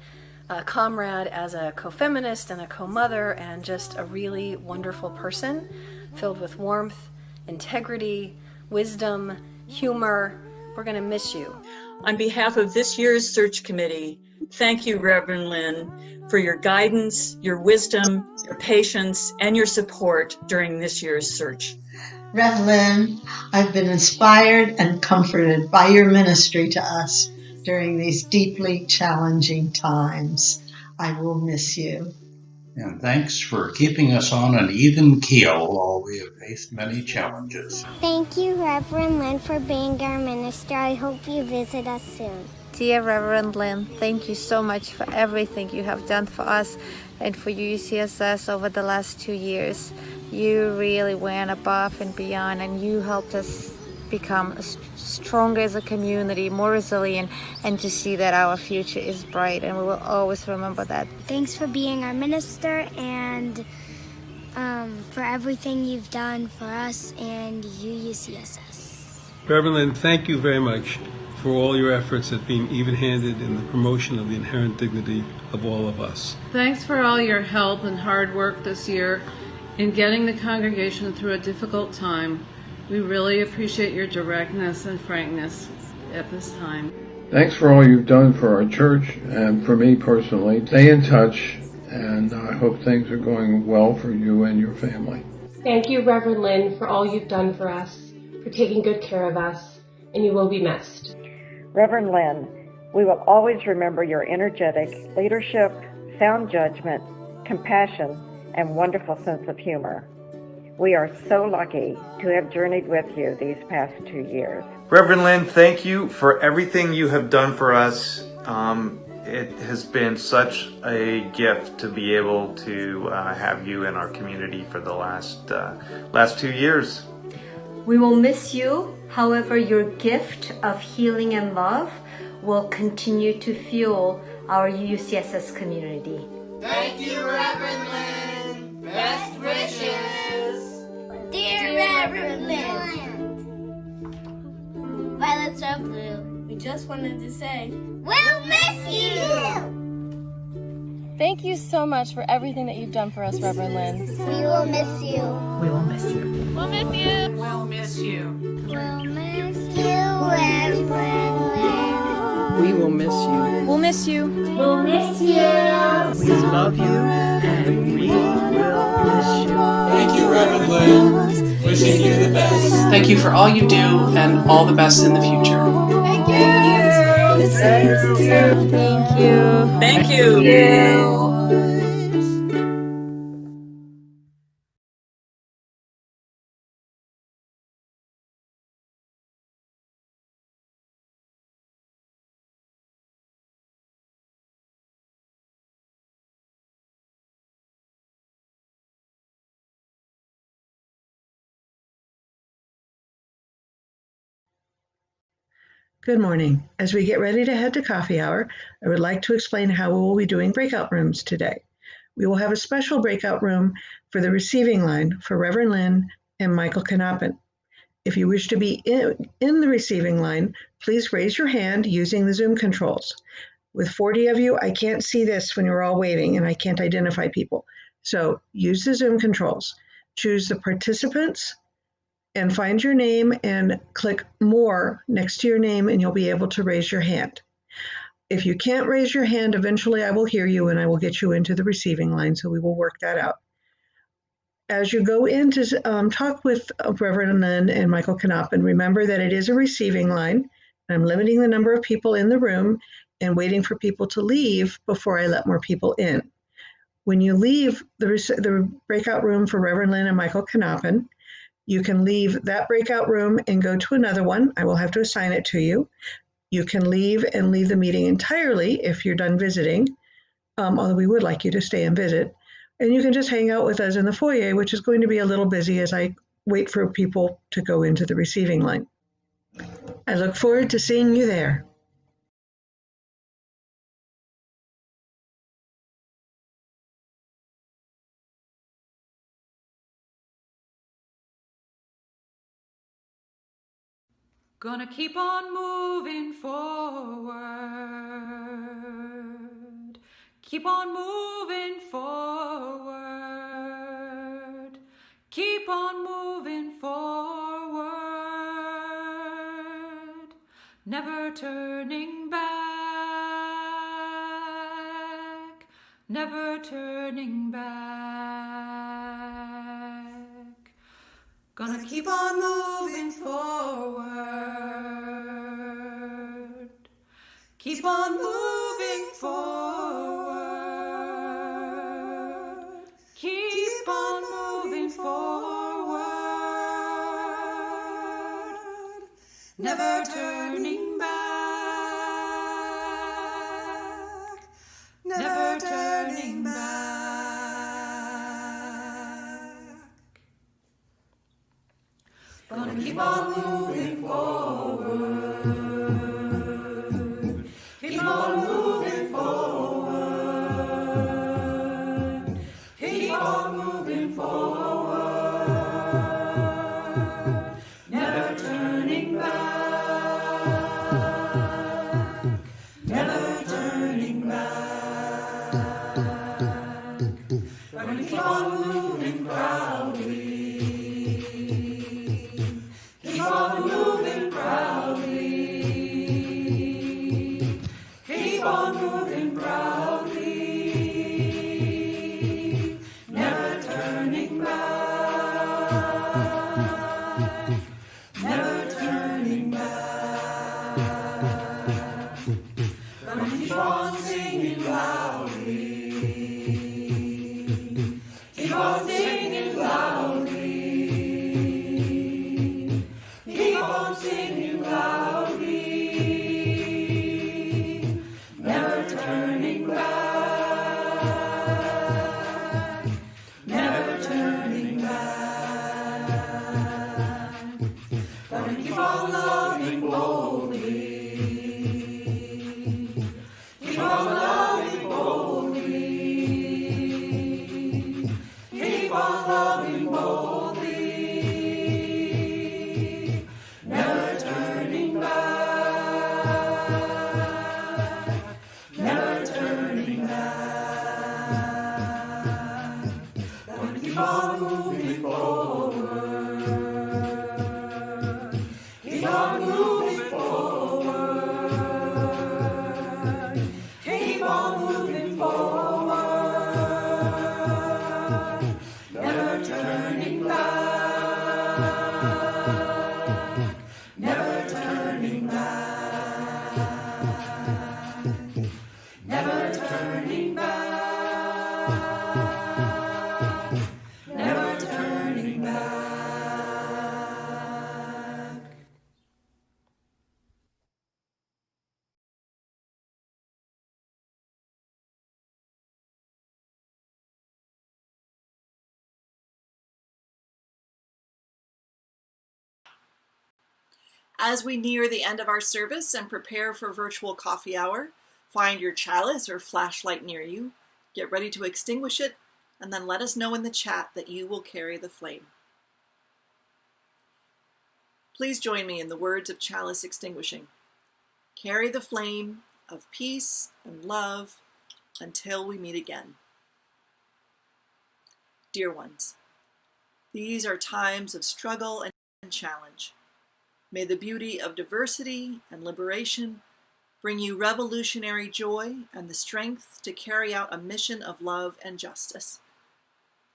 [SPEAKER 28] a comrade as a co-feminist and a co-mother and just a really wonderful person filled with warmth, integrity, wisdom, humor. We're going to miss you.
[SPEAKER 29] On behalf of this year's search committee, thank you, Reverend Lynn, for your guidance, your wisdom, your patience, and your support during this year's search.
[SPEAKER 2] Rev Lynn, I've been inspired and comforted by your ministry to us during these deeply challenging times. I will miss you.
[SPEAKER 30] And thanks for keeping us on an even keel while we have faced many challenges.
[SPEAKER 31] Thank you, Reverend Lynn, for being our minister. I hope you visit us soon.
[SPEAKER 32] Dear Reverend Lynn, thank you so much for everything you have done for us and for UUCSS over the last 2 years. You really went above and beyond, and you helped us become stronger as a community, more resilient, and to see that our future is bright, and we will always remember that.
[SPEAKER 31] Thanks for being our minister and for everything you've done for us and UUCSS.
[SPEAKER 33] Reverend Lynn, thank you very much for all your efforts at being even-handed in the promotion of the inherent dignity of all of us.
[SPEAKER 34] Thanks for all your help and hard work this year in getting the congregation through a difficult time. We really appreciate your directness and frankness at this time.
[SPEAKER 35] Thanks for all you've done for our church and for me personally. Stay in touch, and I hope things are going well for you and your family.
[SPEAKER 36] Thank you, Reverend Lynn, for all you've done for us, for taking good care of us, and you will be missed.
[SPEAKER 37] Reverend Lynn, we will always remember your energetic leadership, sound judgment, compassion, and wonderful sense of humor. We are so lucky to have journeyed with you these past 2 years.
[SPEAKER 38] Reverend Lynn, thank you for everything you have done for us. It has been such a gift to be able to have you in our community for the last 2 years.
[SPEAKER 39] We will miss you. However, your gift of healing and love will continue to fuel our UUCSS community.
[SPEAKER 40] Thank you, Reverend Lynn. Best wishes.
[SPEAKER 31] Dear Reverend Lynn. Violets are blue.
[SPEAKER 41] We just wanted to say,
[SPEAKER 31] we'll miss you!
[SPEAKER 42] Thank you so much for everything that you've done for us, Reverend Lynn.
[SPEAKER 31] We will miss you.
[SPEAKER 35] We will miss you.
[SPEAKER 21] We'll miss you.
[SPEAKER 40] We'll miss you.
[SPEAKER 31] We'll miss you, Reverend Lynn.
[SPEAKER 18] We will miss you.
[SPEAKER 42] We'll miss you.
[SPEAKER 31] We'll miss you.
[SPEAKER 35] We love you, and we will miss you.
[SPEAKER 40] Thank you, Reverend Lynn. Wishing you the best.
[SPEAKER 27] Thank you for all you do and all the best in the future.
[SPEAKER 31] Thank you.
[SPEAKER 42] Thank you.
[SPEAKER 29] Thank you.
[SPEAKER 31] Thank you.
[SPEAKER 6] Good morning. As we get ready to head to coffee hour, I would like to explain how we will be doing breakout rooms today. We will have a special breakout room for the receiving line for Reverend Lynn and Michael Canopin. If you wish to be in the receiving line, please raise your hand using the Zoom controls. With 40 of you, I can't see this when you're all waving and I can't identify people. So use the Zoom controls. Choose the participants and find your name and click More next to your name and you'll be able to raise your hand. If you can't raise your hand, eventually I will hear you and I will get you into the receiving line, so we will work that out. As you go in to talk with Reverend Lynn and Michael Knoppen, remember that it is a receiving line. I'm limiting the number of people in the room and waiting for people to leave before I let more people in. When you leave the breakout room for Reverend Lynn and Michael Knoppen, you can leave that breakout room and go to another one. I will have to assign it to you. You can leave and leave the meeting entirely if you're done visiting, although we would like you to stay and visit. And you can just hang out with us in the foyer, which is going to be a little busy as I wait for people to go into the receiving line. I look forward to seeing you there.
[SPEAKER 1] Gonna keep on moving forward. Keep on moving forward. Keep on moving forward. Never turning back. Never turning back. Gonna keep on moving forward. Keep on moving forward. Keep on moving forward. Never turning back. Never turning back. Gonna keep on moving forward. Keep on moving forward. Keep on moving forward. Never turning back. Never turning back. Gonna keep on moving proudly. Keep on moving proudly. Keep on moving proudly. Never turning back. Never turning back. Gonna keep on singing loudly. Keep on singing loudly. Keep on singing loudly. Never turning back. Never turning back. Gonna keep on loving boldly. Keep on loving boldly. Keep on loving boldly. Never turning back. Never turning back. Gonna keep on moving forward. Keep on moving forward. Keep on moving forward. Never turning back. Never turning back. Never turning back. Never turning back.
[SPEAKER 3] As we near the end of our service and prepare for virtual coffee hour, find your chalice or flashlight near you, get ready to extinguish it, and then let us know in the chat that you will carry the flame. Please join me in the words of Chalice extinguishing. Carry the flame of peace and love until we meet again. Dear ones, these are times of struggle and challenge. May the beauty of diversity and liberation bring you revolutionary joy and the strength to carry out a mission of love and justice.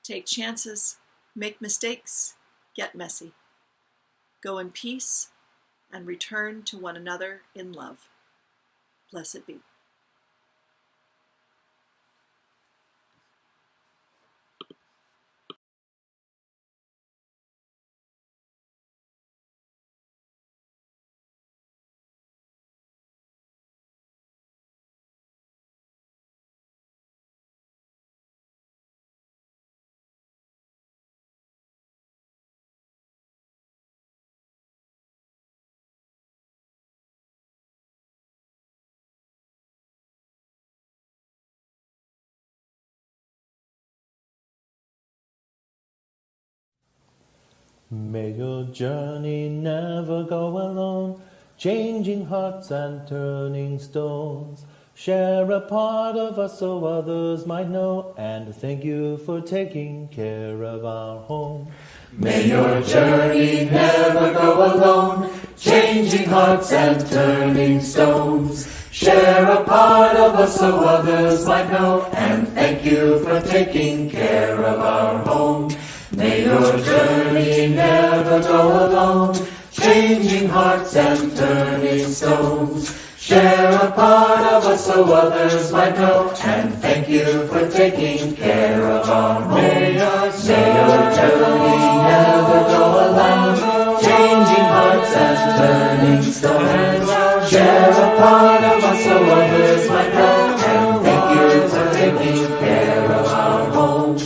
[SPEAKER 3] Take chances, make mistakes, get messy. Go in peace and return to one another in love. Blessed be.
[SPEAKER 2] May your journey never go alone, changing hearts and turning stones. Share a part of us so others might know, and thank you for taking care of our home.
[SPEAKER 40] May your journey never go alone, changing hearts and turning stones. Share a part of us so others might know, and thank you for taking care of our home. May your journey never go alone, changing hearts and turning stones. Share a part of us so others might know, and thank you for taking care of our home. May your journey never go alone, changing hearts and turning stones. Share a part of us so others might know, and thank you for taking care of our home.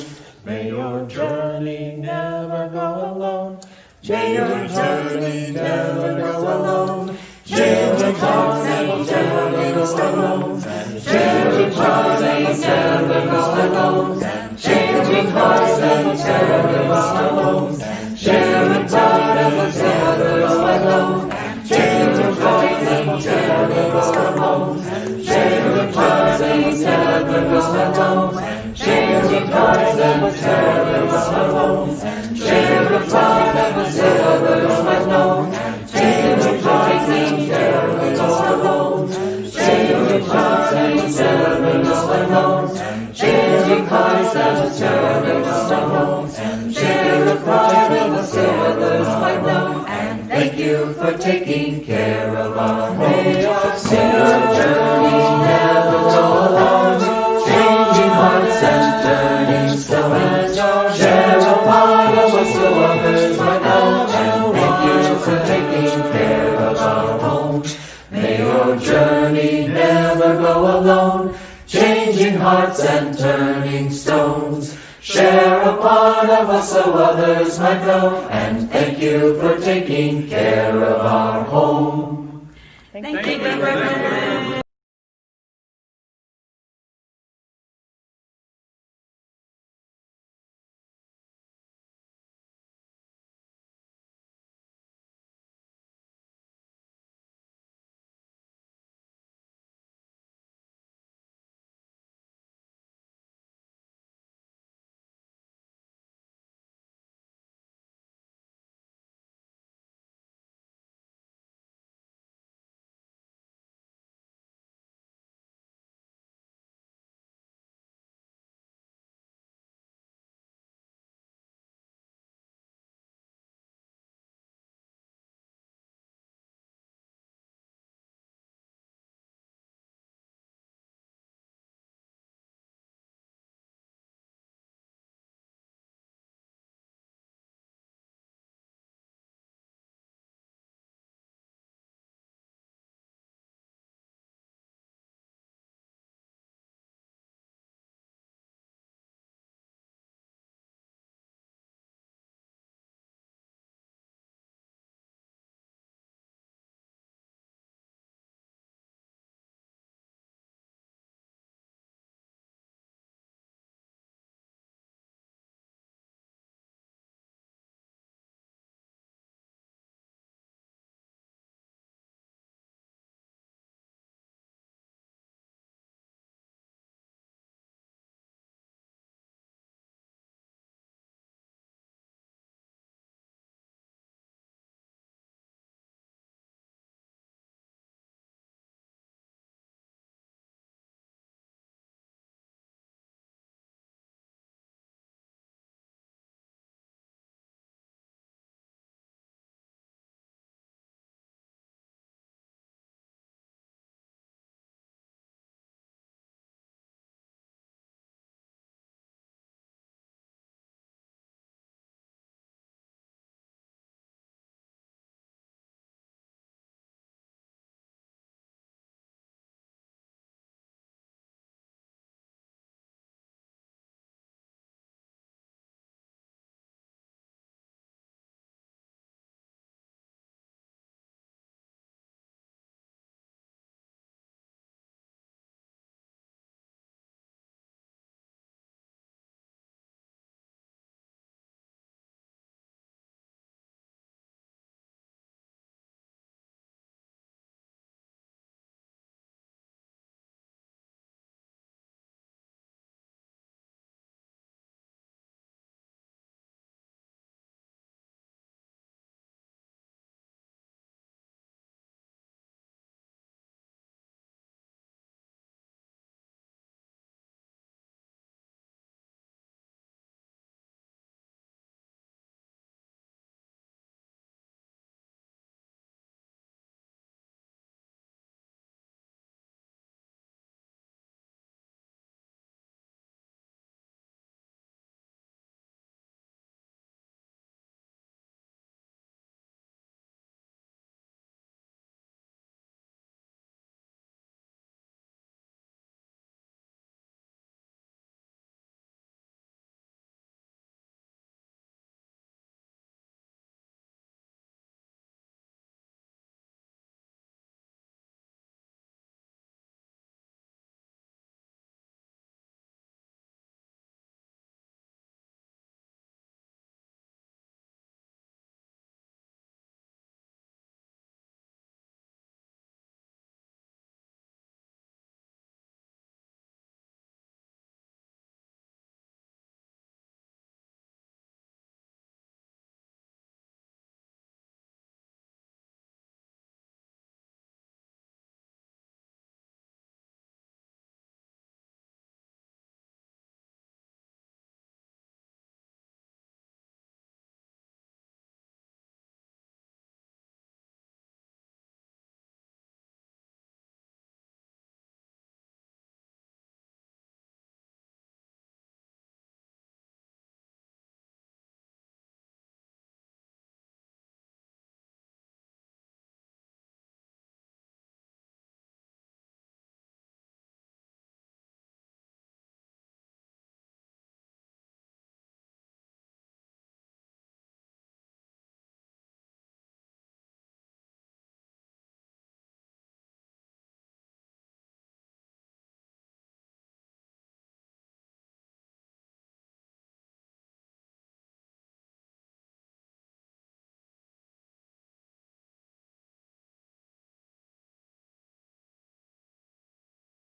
[SPEAKER 2] May your journey never go alone,
[SPEAKER 40] May your journey never go alone, changing hearts and turning stones. Changing hearts and turning stones. Changing hearts and turning stones. Changing hearts and turning stones. Changing hearts and turning stones. Changing hearts and turning stones. Changing hearts and turning stones. Changing hearts and turning stones. Changing hearts and turning stones. Changing hearts and turning stones. Changing hearts and turning stones. Changing hearts and turning stones. And thank you for taking care of our home. May your journey never go alone, changing hearts and turning stones. Share a part of us so others might know, and thank you for taking care of our home. May your journey never go alone, changing hearts and turning stones. Share a part of us so others might know, and thank you for taking care of our home.
[SPEAKER 41] Thank you, Reverend.